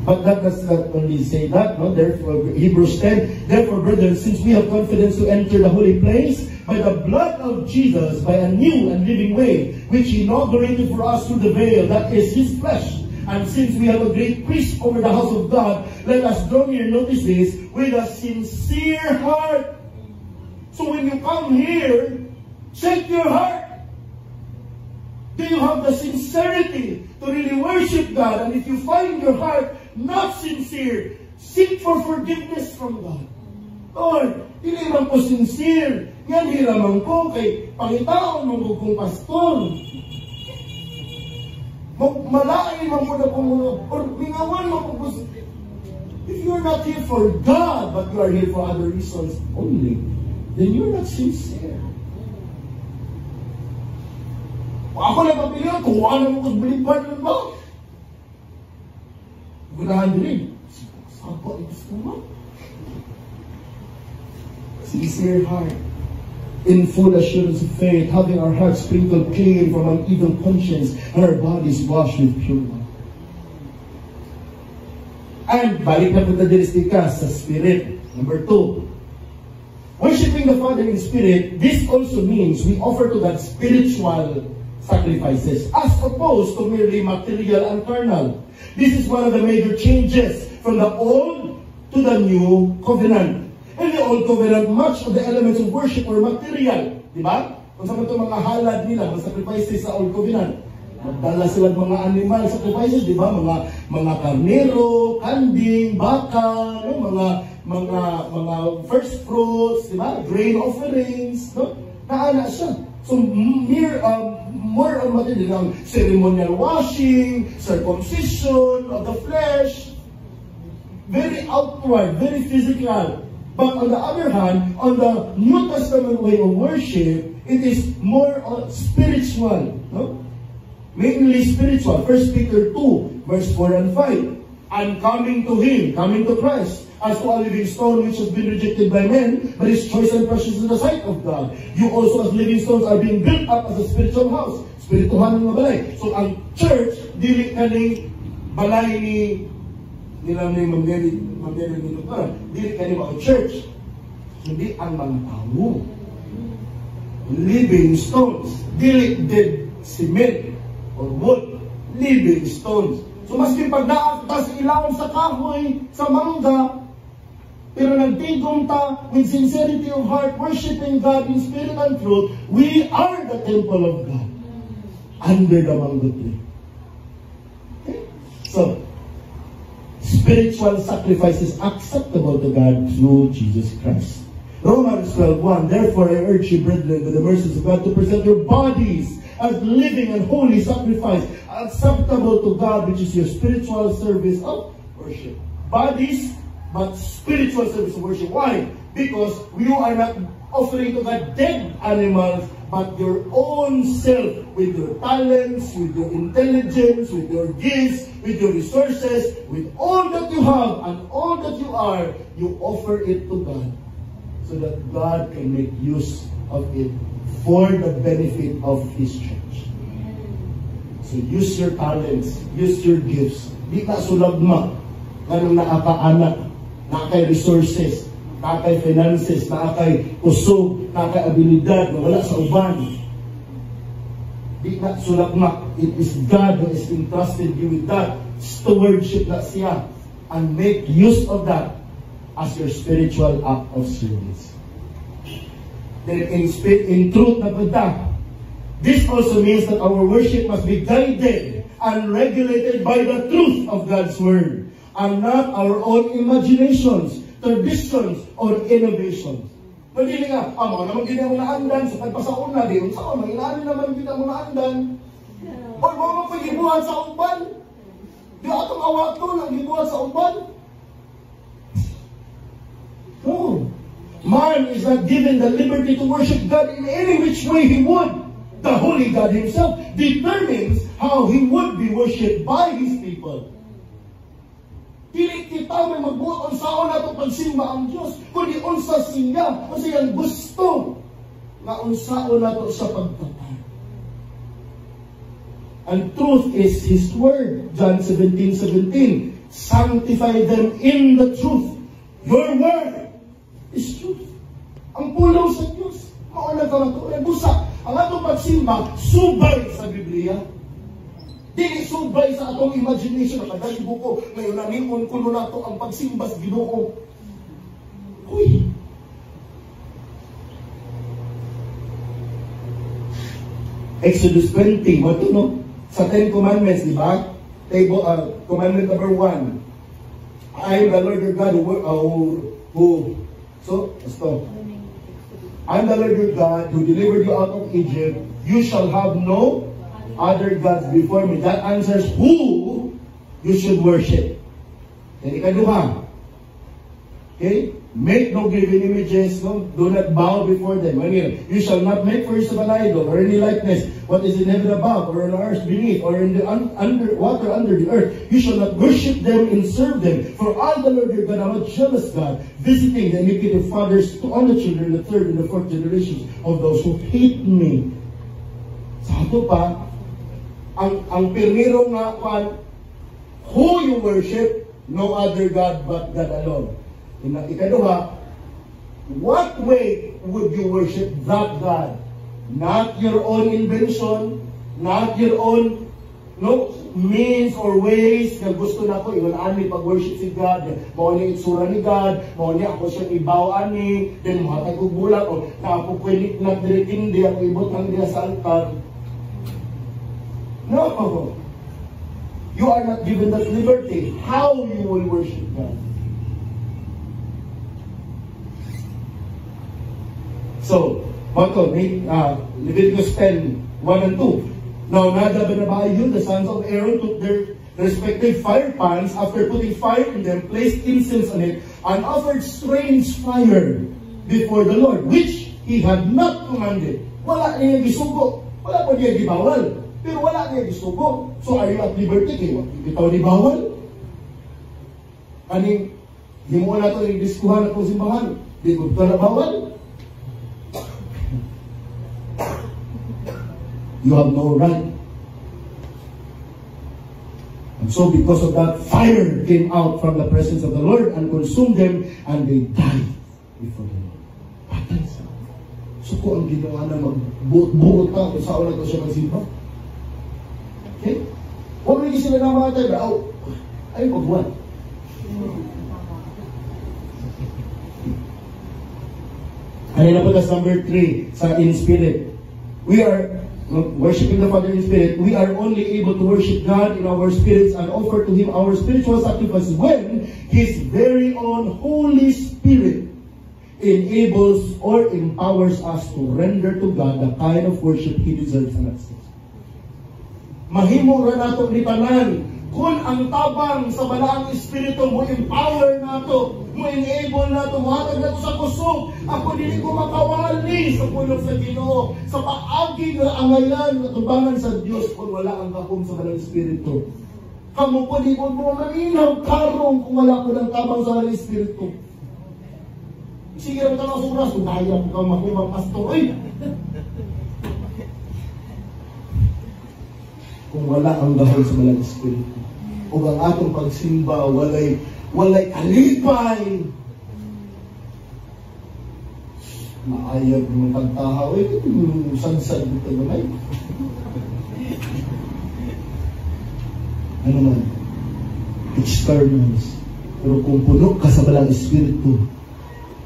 But that does not only say that, no? Therefore, Hebrews 10, therefore, brethren, since we have confidence to enter the holy place by the blood of Jesus, by a new and living way, which He inaugurated for us through the veil, that is His flesh. And since we have a great priest over the house of God, let us draw near, notice this, with a sincere heart. So when you come here, check your heart. Do you have the sincerity to really worship God? And if you find your heart not sincere, seek for forgiveness from God. Lord, hindi man ko sincere. Yan hiraman ko kay pangitaon mong kong pastor. Malain man ko na kung or mingawan mo kung gusto. If you're not here for God, but you are here for other reasons only, then you're not sincere. Ako na papilihan, kuha na mo kung bilipad ng ba? Gunahan din. Sapa, gusto mo? Sincere heart. In full assurance of faith, having our hearts sprinkled clean from an evil conscience and our bodies washed with pure water. And, balik na punta din sa spirit. Number 2. Worshiping the Father in spirit, this also means we offer to God spiritual sacrifices as opposed to merely material and carnal. This is one of the major changes from the Old to the New Covenant. In the Old Covenant, much of the elements of worship were material. Diba? Kung saan ito mga halad nila, mga sacrifices sa Old Covenant. Magdala sila mga animal sacrifices, diba? Mga karnero, kanding, baka, no? mga first fruits, diba? Grain offerings, no? Naana siya. So, more on material, ceremonial washing, circumcision of the flesh, very outward, very physical. But on the other hand, on the New Testament way of worship, it is more spiritual, no? Mainly spiritual. 1 Peter 2, verse 4 and 5. And coming to Him, coming to Christ, as to a living stone which has been rejected by men, but is choice and precious in the sight of God. You also as living stones are being built up as a spiritual house. Spirituhan ng mga balay. So ang church, dili kaning balay ni nila ni Mamdeli ni Lugar. Dili kaning mga church. Hindi ang mga tao. Living stones. Dili dead cement or wood. Living stones. So maski pag naakta sa ilaw sa kahoy, sa mangga, pero nagtigong ta with sincerity of heart, worshiping God in spirit and truth, we are the temple of God under the mango tree. Okay? So, spiritual sacrifice is acceptable to God through Jesus Christ. Romans 12:1, therefore I urge you, brethren, by the mercies of God, to present your bodies as living and holy sacrifice, acceptable to God, which is your spiritual service of worship. Bodies, but spiritual service of worship. Why? Because you are not offering to God dead animals, but your own self, with your talents, with your intelligence, with your gifts, with your resources, with all that you have and all that you are, you offer it to God so that God can make use of it for the benefit of His church. So use your talents, use your gifts. Di ka sulagma, ganun nakakaanak, nakakay resources, nakakay finances, nakakay kusog, nakakay abilidad na wala sa uban. Di ka sulagma. It is God who has entrusted you with that. Stewardship na siya. And make use of that as your spiritual act of service. Then in truth na pagda, this also means that our worship must be guided and regulated by the truth of God's Word, and not our own imaginations, traditions, or innovations. Pwede nga, mga naman gina mo naandan, sa pagpasaon na, di unsa o, manginaanin naman gina mo naandan. O, mga pag-ibuhan sa uban. Di atong awato, nag-ibuhan sa uban. No. Man is not given the liberty to worship God in any which way he would. The Holy God Himself determines how He would be worshipped by His people. Dili kita may magbuot unsaon nato pagsimba ang Dios, kundi unsa siya, unsa yang gusto nga unsaon nato sa pagtatag. And truth is His word. John 17:17. Sanctify them in the truth. Your word is truth. Ang pulaw sa Diyos. Mauna ka lang ito. Busa. Ang atong pagsimba, subay sa Biblia. Dili subay sa atong imagination. Nakadali buko. Ngayon naningon kuno na ito ang pagsimba sa Ginoo. Uy! Exodus 20. What you know? Sa 10 Commandments, di ba? Commandment number 1. I am the Lord your God I'm the Lord your God who delivered you out of Egypt. You shall have no other gods before me. That answers who you should worship. And ikaduha. Okay? Make no graven images. No? Do not bow before them. You shall not make for yourself an idol or any likeness. What is in heaven above, or on earth beneath, or in the water under the earth. You shall not worship them and serve them. For I, the Lord your God, am a jealous God, visiting the iniquity of fathers on the children, the third and the fourth generations of those who hate me. Sa ato pa, ang pirmiro nga who you worship, no other God but God alone. Ikaduha, what way would you worship that God? Not your own invention, not your own means or ways na gusto na ko, iwalaan ni pag-worship si God, mao ni itsura ni God, mao ni ako siya ibawaan ni, then mahatag ko bulat, o nakapukwinik na direkindi, ako ibot ng diya sa altar. No! You are not given that liberty. How you will worship God? So, Leviticus 10:1 and 2. Now Nadab and Abihu, the sons of Aaron, took their respective fire pans, after putting fire in them, placed incense on it, and offered strange fire before the Lord, which He had not commanded. Wala niya gisugo. Wala pa niya gibawal. Pero wala niya gisugo. So are you at liberty? Ikaw ni bawal? Kaning, di mo na ito i-diskuhan at simbahan. Di ko ito na bawal? You have no right. And so because of that, fire came out from the presence of the Lord and consumed them, and they died before the Lord. Patay sa. So kung ang ginawa na magbuot-buot ka kung saan na ito siya magsimba. Okay? Huwag rin sila namatay, pero ay magbuwan. And then po, that's number 3 sa in spirit. We are worshiping the Father in spirit. We are only able to worship God in our spirits and offer to Him our spiritual sacrifice when His very own Holy Spirit enables or empowers us to render to God the kind of worship He deserves and accepts. Mahimo ra nato ni tanan kung ang tabang sa balaang espiritu mo empower nato, mo enable nato, matag nato sa kusog. Ako dili ko makawali sa pulong sa Ginoo, sa paagi nga angayan nga tubangan sa Dios kung wala ang gahom sa balaang espiritu. Kamu po di mo malinaw karong kung wala ko ng tabang sa balaang espiritu. Sige rin ka ng suras, kung kaya ko kang makumang pastor, kung wala ang gahom sa balaang espiritu, o ang atong pagsimba walay alipay, maayag ng pagtahaw, sansad dito naman. Ano man, externals. Pero kung puno ka sa balaang espiritu,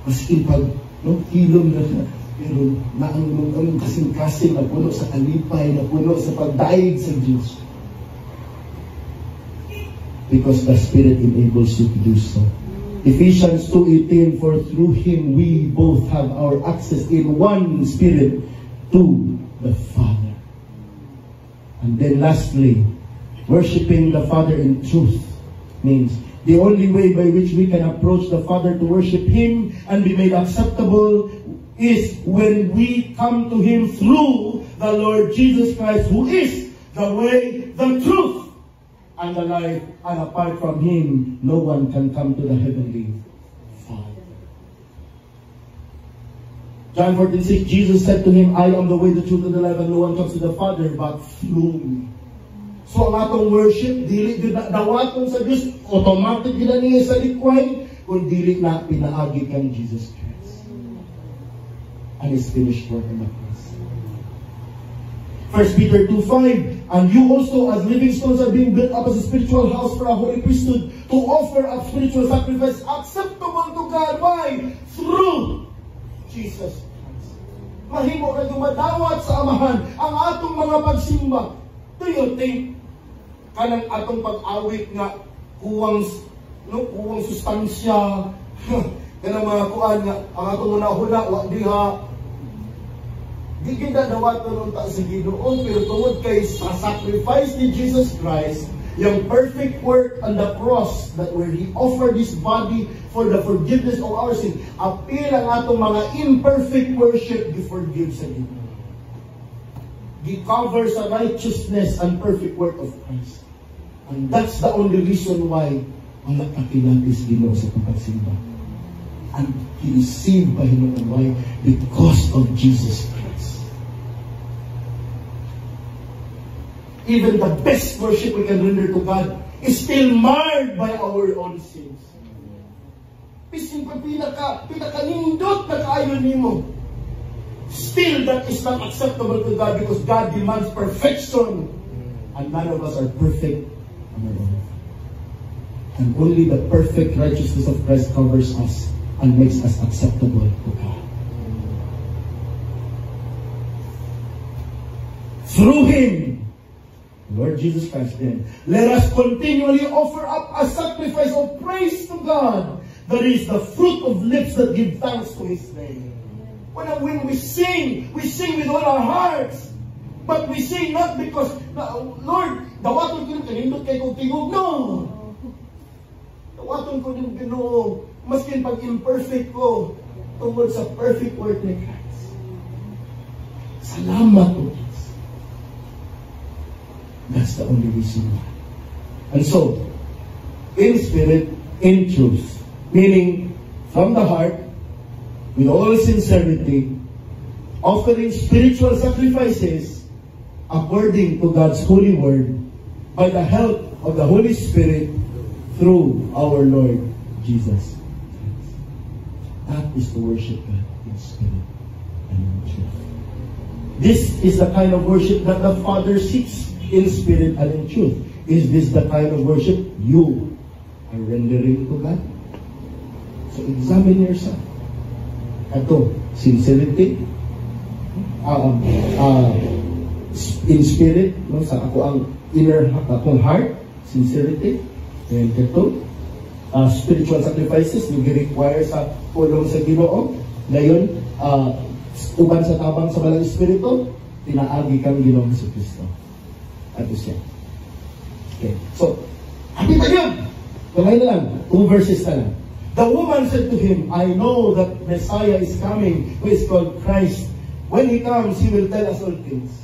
maski pag kilom na siya, pero naang kasing-kasing na puno sa alipay, na puno sa pagdaig sa Diyos. Because the Spirit enables you to do so. Ephesians 2:18, for through Him we both have our access in one Spirit to the Father. And then lastly, worshiping the Father in truth means the only way by which we can approach the Father to worship Him and be made acceptable is when we come to Him through the Lord Jesus Christ, who is the way, the truth, and the life, and apart from Him, no one can come to the heavenly Father. John 14:6, Jesus said to him, I am the way, the truth, and the life, and no one comes to the Father but through me. So ang atong worship, dili dawaton sa Diyos, automatic gila niya sa likway, kung dili na pinaagi kang Jesus Christ. And His finished work on the cross. 1 Peter 2:5, and you also as living stones are being built up as a spiritual house for a holy priesthood to offer up spiritual sacrifice acceptable to God. Why? Through Jesus Christ. Mahimo na dumadawat sa Amahan ang atong mga pagsimba. Do you think kanang atong pag-awit nga kuwang sustansya kanang mga kuan nga ang atong una-una wa diha di kita dawaton unta sa Ginoo, pero tungod kay sa sacrifice ni Jesus Christ, yung perfect work on the cross that where He offered His body for the forgiveness of our sin, apil ang atong mga imperfect worship gi-forgive sa Ginoo. Gi-cover sa righteousness and perfect work of Christ. And that's the only reason why wala kakilatis Ginoo sa pagsimba. And He received by Him. Why? Because of Jesus Christ. Even the best worship we can render to God is still marred by our own sins. Pising pa pinaka-nindot na kaayon nimo. Still, that is not acceptable to God because God demands perfection. And none of us are perfect on our own. And only the perfect righteousness of Christ covers us and makes us acceptable to God. Through Him, Lord Jesus Christ, then, let us continually offer up a sacrifice of praise to God. That is the fruit of lips that give thanks to His name. When we sing with all our hearts. But we sing not because, Lord, dawaton ko yung kanindot kay kong tingog. No! Dawaton ko yung Ginoo. Maskin pag imperfect ko, tungkol sa perfect work ni Christ. Salamat po. That's the only reason why. And so, in spirit, in truth, meaning from the heart, with all sincerity, offering spiritual sacrifices according to God's holy word by the help of the Holy Spirit through our Lord Jesus Christ. That is to worship God in spirit and in truth. This is the kind of worship that the Father seeks in spirit and in truth. Is this the kind of worship you are rendering to God? So examine yourself. Ito, sincerity, in spirit, no, sa ako ang inner, akong heart, sincerity, and ito, spiritual sacrifices yung gi-require sa pulong sa Ginoo. Ngayon, uban sa tabang sa Balang Espiritu, pinaagi kang Ginoong Jesucristo. Ato siya. Okay. So, happy pa yun! Kamay na lang. 2 verses na lang. The woman said to him, I know that Messiah is coming, who is called Christ. When he comes, he will tell us all things.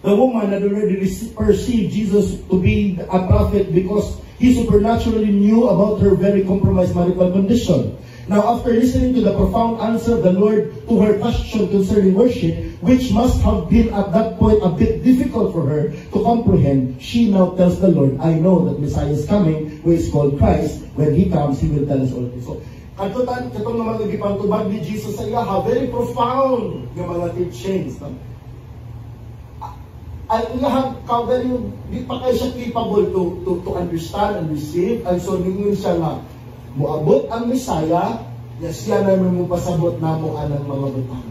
The woman had already perceived Jesus to be a prophet because he supernaturally knew about her very compromised marital condition. Now, after listening to the profound answer of the Lord to her question concerning worship, which must have been at that point a bit difficult for her to comprehend, she now tells the Lord, I know that Messiah is coming, who is called Christ. When he comes, he will tell us all things. So, katong naman nagipantubag ni Jesus sa iya, very profound yung mga teachings. At iyahang very, di pa kayo siya capable to understand and receive. And so, ningon siya nga, muabot ang Messiah, na siya naman mo pasabot na mo anang mga butang.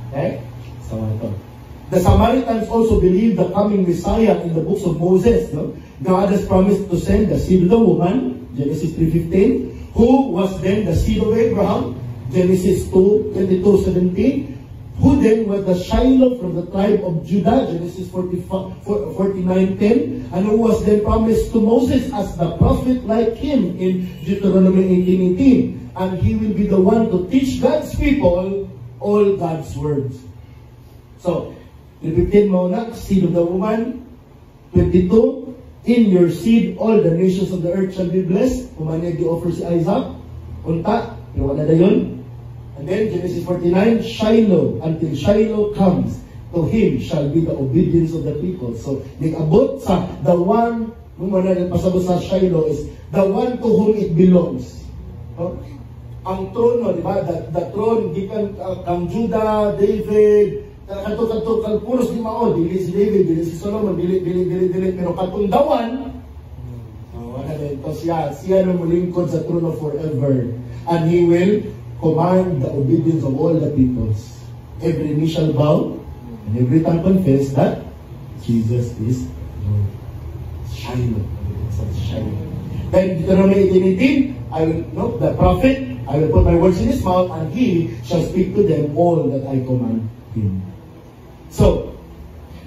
Okay? So, ito. The Samaritans also believed the coming Messiah in the books of Moses. No? God has promised to send the seed of the woman, Genesis 3:15, who was then the seed of Abraham, Genesis 2:22-17, who then was the Shiloh from the tribe of Judah, Genesis 49:10, and who was then promised to Moses as the prophet like him in Deuteronomy 18:18. And he will be the one to teach God's people all God's words. So, repeatin mo na, seed of the woman, 22, in your seed all the nations of the earth shall be blessed. Kumanya gi-offer si Isaac, unta, pero wala na yun. And then, Genesis 49, Shiloh, until Shiloh comes, to him shall be the obedience of the people. So, nag-abot sa the one, nung wala pasabot sa Shiloh is, the one to whom it belongs. No? Ang trono, di ba? The throne, di kang Judah, David, kanto puros di mao, dili si David, dili si Solomon, dili, pero katong dawan, wala na ito siya na mulingkod sa trono forever. And he will command the obedience of all the peoples. Every knee shall bow, and every tongue confess that Jesus is Lord. Shiloh. Then Deuteronomy 18:18, I will, no, the prophet, I will put my words in his mouth, and he shall speak to them all that I command him. So,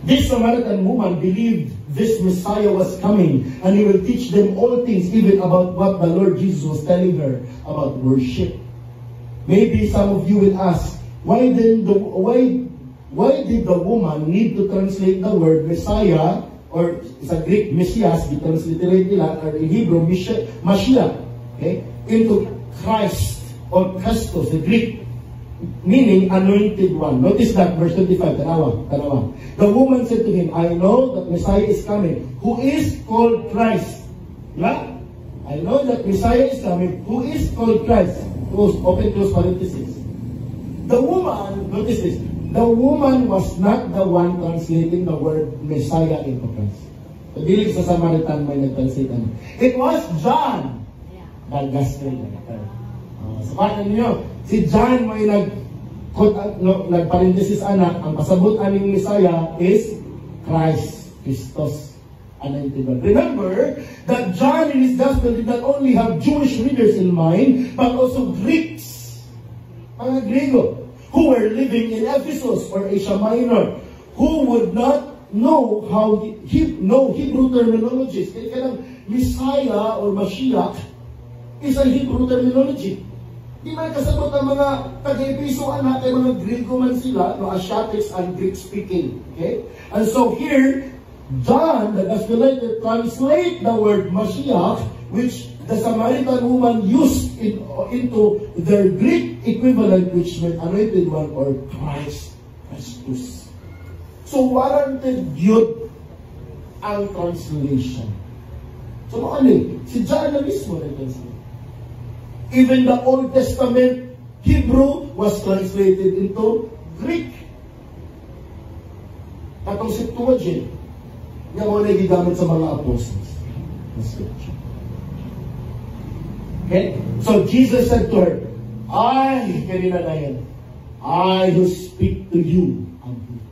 this Samaritan woman believed this Messiah was coming, and he will teach them all things, even about what the Lord Jesus was telling her about worship. Maybe some of you will ask, why did the woman need to translate the word Messiah, or sa Greek Messias, transliterate nila, or in Hebrew Mashiach, okay, into Christ or Christos, the Greek, meaning anointed one. Notice that, verse 25, tanawa. The woman said to him, I know that Messiah is coming, who is called Christ. Yeah? I know that Messiah is coming, who is called Christ. Close parenthesis. The woman, notice this, the woman was not the one translating the word Messiah into Christ. Pagdilig sa Samaritan may nag-translate. It was John. The gospel. Sabahan niyo, si John may nag-parenthesis anak, ang pasabot aning Messiah is Christ, Christos. Remember that John in his gospel did not only have Jewish readers in mind, but also Greeks, mga Griego, who were living in Ephesus or Asia Minor, who would not know how know Hebrew terminologies. Kaya kanang Messiah or Mashiach is a Hebrew terminology. Di man kasabot ang mga taga-Episo anak ay mga Griego man sila, no, Asiatics and Greek speaking. Okay? And so here, John, the Gospel writer, translate the word Mashiach, which the Samaritan woman used into their Greek equivalent, which meant anointed one or Christ, Christus. So warranted yun ang translation. So ano si John na mismo nag-translate. Even the Old Testament Hebrew was translated into Greek. Katong Septuagint, nga mo na gigamit sa mga apostles. Okay? So Jesus said to her, I, kanina na yan, I who speak to you am He.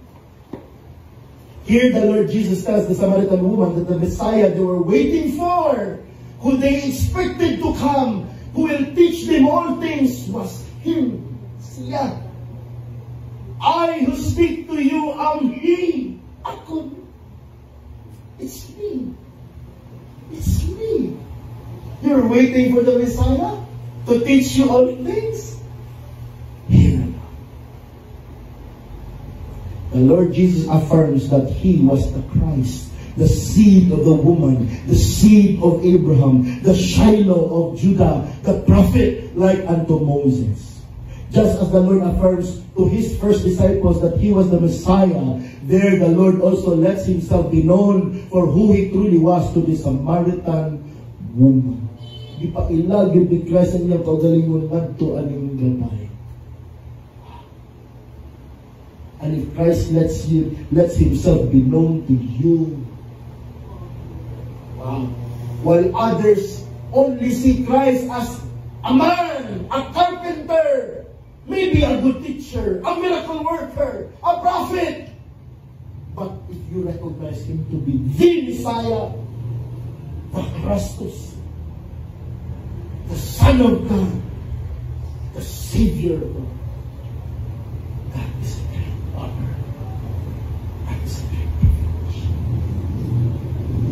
Here the Lord Jesus tells the Samaritan woman that the Messiah they were waiting for, who they expected to come, who will teach them all things, was Him. Siya. I who speak to you am He. Ako. It's me. It's me. You're waiting for the Messiah to teach you all things? Here. The Lord Jesus affirms that He was the Christ, the seed of the woman, the seed of Abraham, the Shiloh of Judah, the prophet like unto Moses. Just as the Lord affirms to His first disciples that He was the Messiah, there the Lord also lets Himself be known for who He truly was to the Samaritan woman. Di pa ilag yung Christ ang iyang kaugalingon ngadto aning gabay. And if Christ lets Himself be known to you, wow. While others only see Christ as a man, a carpenter, maybe a good teacher, a miracle worker, a prophet. But if you recognize Him to be the Messiah, the Christus, the Son of God, the Savior of God, that is a great honor. That is a great privilege.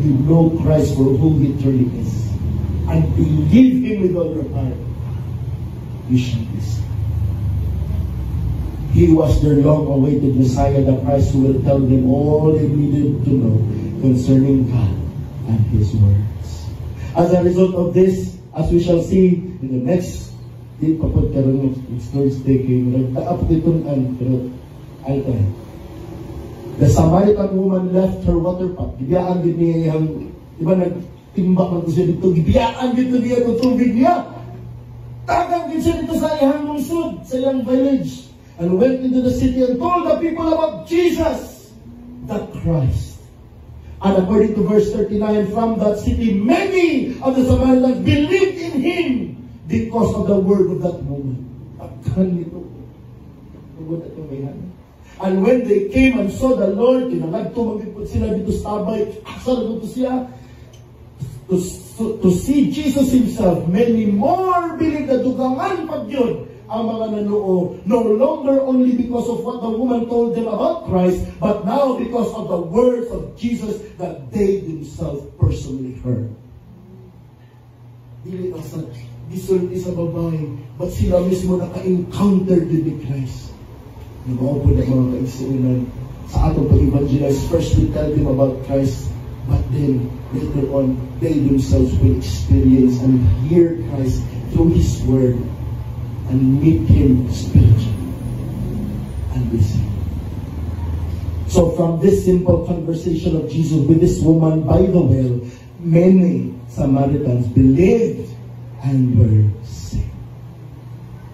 You know Christ for who He truly is, and believe Him with all your heart, you shall be saved. He was their long-awaited Messiah, the Christ who will tell them all they needed to know concerning God and His words. As a result of this, as we shall see in the next kapag karoon next Thursday kayo, nagtaap itong the Samaritan woman left her water pot. Gibiyaan din niya yung, di ba nagtimbak ng siya dito, gibiyaan dito niya itong tubig niya. Tagang din siya dito sa iyang lungsod, sa iyang village, and went into the city and told the people about Jesus, the Christ. And according to verse 39, from that city, many of the Samaritans believed in Him because of the word of that woman. And when they came and saw the Lord, kinalagto magipod sila dito sa tabay, asal dito siya, to see Jesus Himself, many more believed na dugangan pag yun ang mga nanuo, no longer only because of what the woman told them about Christ, but now because of the words of Jesus that they themselves personally heard. Dili sa gisulti sa babae, but sila mismo naka-encounter din ni Christ. Nagawpo na mga kaigsuunan sa atong pag-evangelize. First we tell them about Christ, but then later on, they themselves will experience and hear Christ through His word and meet Him spiritually and listen. So from this simple conversation of Jesus with this woman by the well, many Samaritans believed and were saved.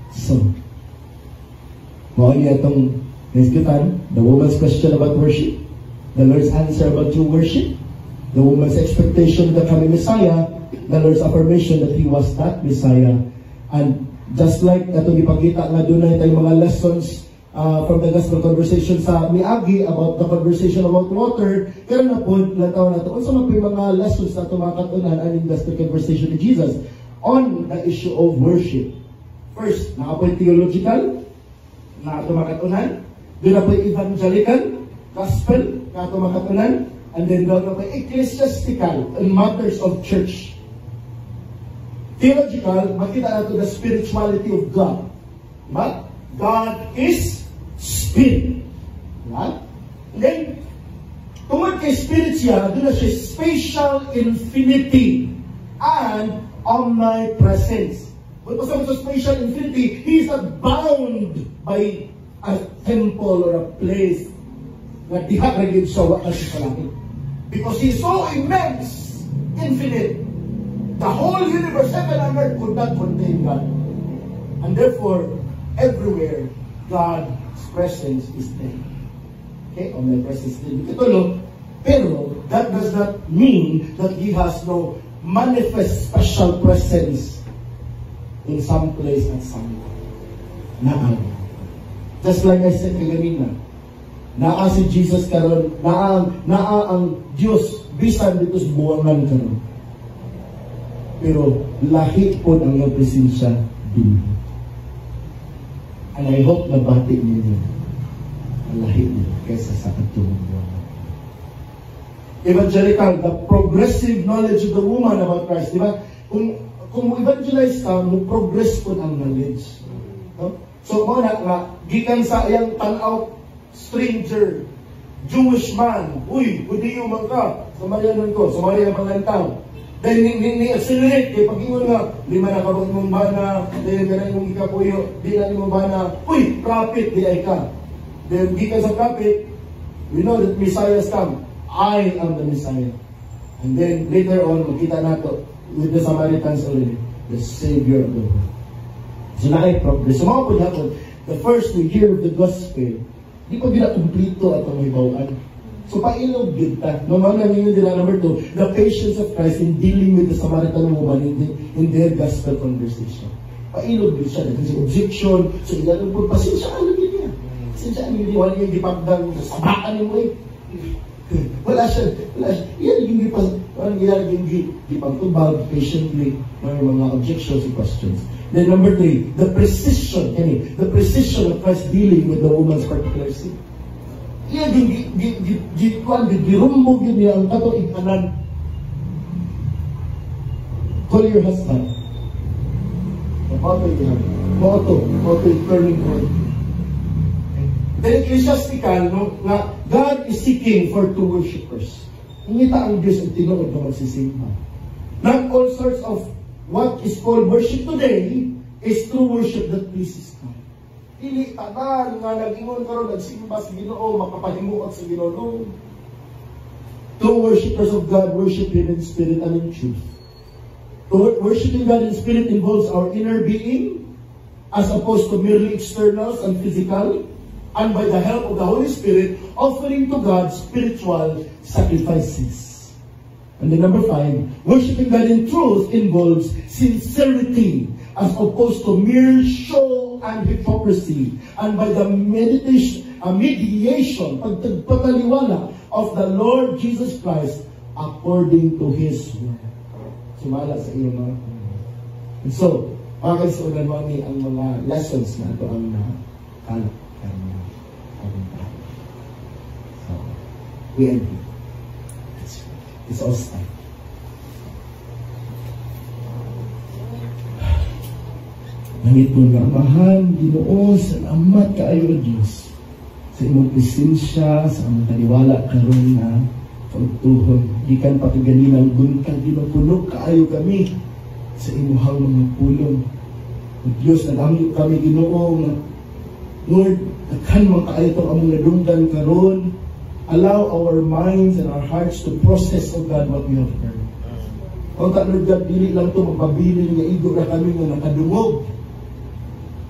So, mga niya itong nesgutan, the woman's question about worship, the Lord's answer about true worship, the woman's expectation of the coming Messiah, the Lord's affirmation that He was that Messiah, and just like itong ipakita nga doon na tayong mga lessons from the gospel conversation sa miagi about the conversation about water, pero na po, lataw na ito, unsa man po yung mga lessons na tumakatunan ang gospel conversation ni Jesus on the issue of worship. First, nakapoy theological, na tumakatunan, doon na po evangelical, gospel, na tumakatunan, and then doon na po ecclesiastical in matters of church. Theological, makita natin the spirituality of God. Diba? God is spirit. Diba? And then, tungkol kay spirit siya, doon na siya spatial infinity and omnipresence. But sa spatial infinity, He is not bound by a temple or a place na diha rin sa wakas sa langit. Because He is so immense, infinite. The whole universe, heaven and earth, could not contain God. And therefore, everywhere, God's presence is there. Okay? Omnipresence is there. Pero, that does not mean that He has no manifest special presence in some place and somewhere. Naan. Just like I said kanina, naa si Jesus karon, naa ang Diyos bisan dito sa buwangan karon. pero lahi po ang iyong presensya din. And I hope nabati niyo yun. Ang lahi niyo kaysa sa katulong mo. Evangelical, the progressive knowledge of the woman about Christ. Di ba? Kung evangelize ka, mo progress po ang knowledge. No? So, muna nga, gikan sa iyang tanaw, stranger, Jewish man, uy, Hudiyo man ka, Samarianan ko, Samaria mangantaw. Dahil ni-accelerate, kaya pag-ingon nga, lima na kabang mong bana, dahil ka na imong ikapuyo, di na imong bana, uy, prophet, di ay ka. Dahil gikan sa prophet, we know that Messiah has come. I am the Messiah. And then, later on, makita nato, with the Samaritans already, the Savior of the world. So, na-progress. So, mga po natin, the first we hear of the gospel, di pa gina-kumplito at ang ibawaan. So, pailog yun ta. Naman namin yun nila, number 2, the patience of Christ in dealing with the Samaritan woman in their gospel conversation. Pailog yun siya. Kasi objection, so ilalong po, pasensya ka lang yun niya. Pasensya ka lang yun, wala yung gipagdang, sabaan yung way. Wala siya. Iyan yung gipagtubag, patiently, may mga objections and questions. Then number 3, the precision of Christ dealing with the woman's particular sin. Iya girumbog yun niya ang kato ikanan. Call your husband. Auto turning point. Then ecclesiastical, no, nga God is seeking for two worshipers. Ngita ang Diyos ang tinuod na magsisimba. Not all sorts of what is called worship today is true worship that pleases God. Dili tanan nga nag-ingon karon nagsimba sa Ginoo, makapahimuot sa Ginoo. True worshipers of God worship Him in spirit and in truth. Worshiping God in spirit involves our inner being, as opposed to merely externals and physical, and by the help of the Holy Spirit, offering to God spiritual sacrifices. And then number 5, worshiping God in truth involves sincerity, as opposed to mere show and hypocrisy, and by the mediation, pagpapaliwala of the Lord Jesus Christ according to His word. Sumala sa iyo mga and so, mga kaisunan mo ang mga lessons na ito ang nakalap. So, we end here. It's all time. Nangit mo nga, mahal, Ginoo, salamat kaayo, Diyos, sa imong presensya, sa among taniwala karon na pagtuhon. Ikan patiganinang buntag, Ginoo, kaayo kami sa imuhang mga pulong. O Diyos, nagangyo kami, Ginoo, nga, Lord, nagkan mga kaayo itong among nadunggan karon. Allow our minds and our hearts to process, O God, what we have heard. Kung Lord God, dili lang ito magpabilin nga igo na kami nga nakadungog.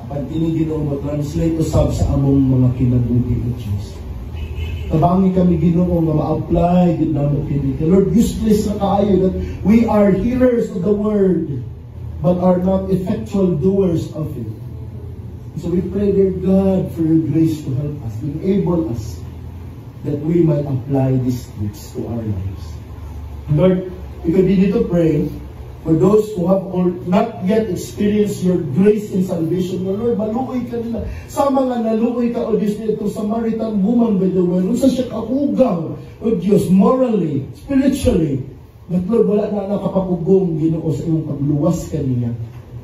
Pag Ginoo mo, translate to sa among mga kinabuhi o Diyos. Tabangi kami, Ginoo, nga ma-apply, Lord, useless na kaayo that we are hearers of the word, but are not effectual doers of it. So we pray, dear God, for your grace to help us, enable us, that we might apply these truths to our lives. Lord, we continue to pray for those who have not yet experienced your grace in salvation. Lord, maluoy ka nila. Sa mga naluoy ka, O Diyos, nito Samaritan woman, by the way, kung saan siya kahugaw, O Diyos, morally, spiritually, but Lord, wala na nakapakugong, Ginoo, sa iyong pagluwas kanina.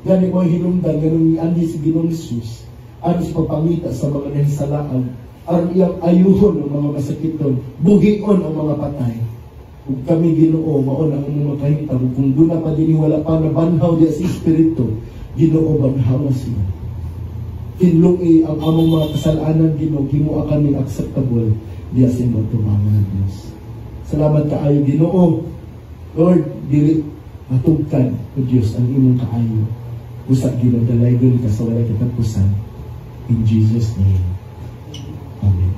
Gani mo ang hinungdan, ganun ni Andi si Ginoong Jesus, ano sa pagpangita sa mga nahisalaan, ang iyang ayuhon ang mga masakiton, bugion ang mga patay. Kung kami, Ginoo, maon ang mga kahintang, kung doon na pa din wala pa na banhaw diya sa Espiritu, Ginoo, banhaw siya. Kinlungi ang among mga kasalanan, Ginoo, gimua kami acceptable diya sa imong tumangan, Diyos. Salamat kaayo, Ginoo. Lord, dili matugkan, O Diyos, ang imong kaayo. Usak, Ginoo, dalaygon ka sa wala katapusan. In Jesus' name. Amen.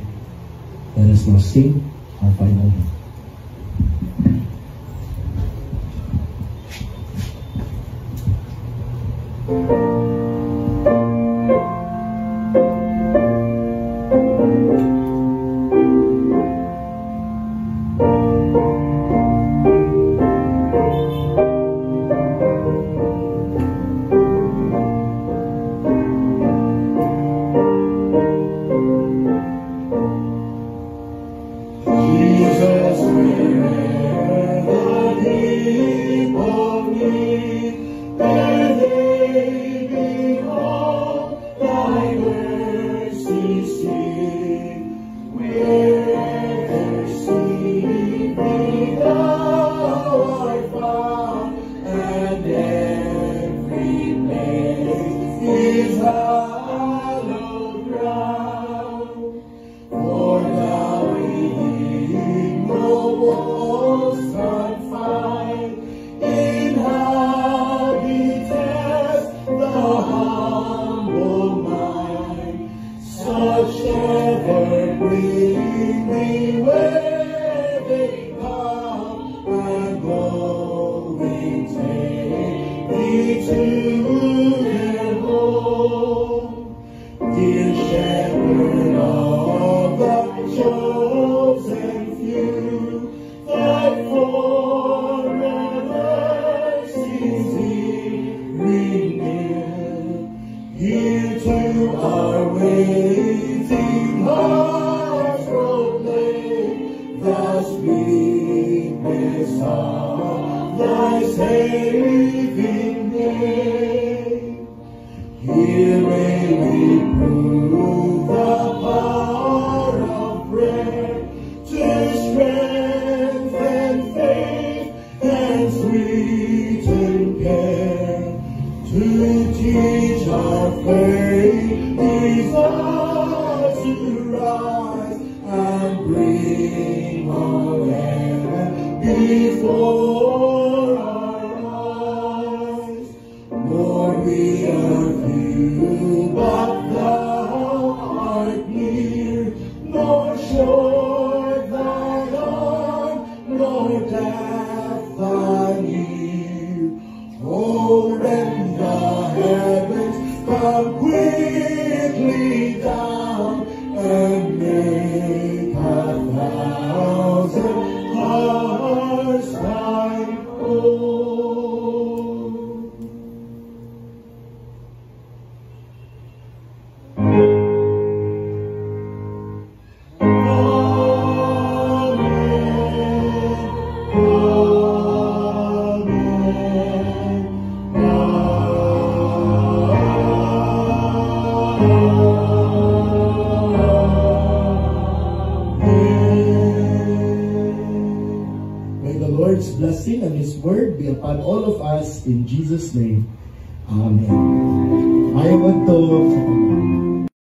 Let us now sing our final hymn. to our waiting hearts proclaim the sweetness of thy saving name. Here may we prove the power of prayer to strengthen faith and sweeten care, to teach our faith desire to rise and bring all before our eyes. Lord, we are few, but thou art near, nor short thine arm, nor depth thy ear. Oh, rend the heavens, come quickly down, and make 1,000 hearts thine own. Lord's blessing and His word be upon all of us in Jesus' name. Amen. I want to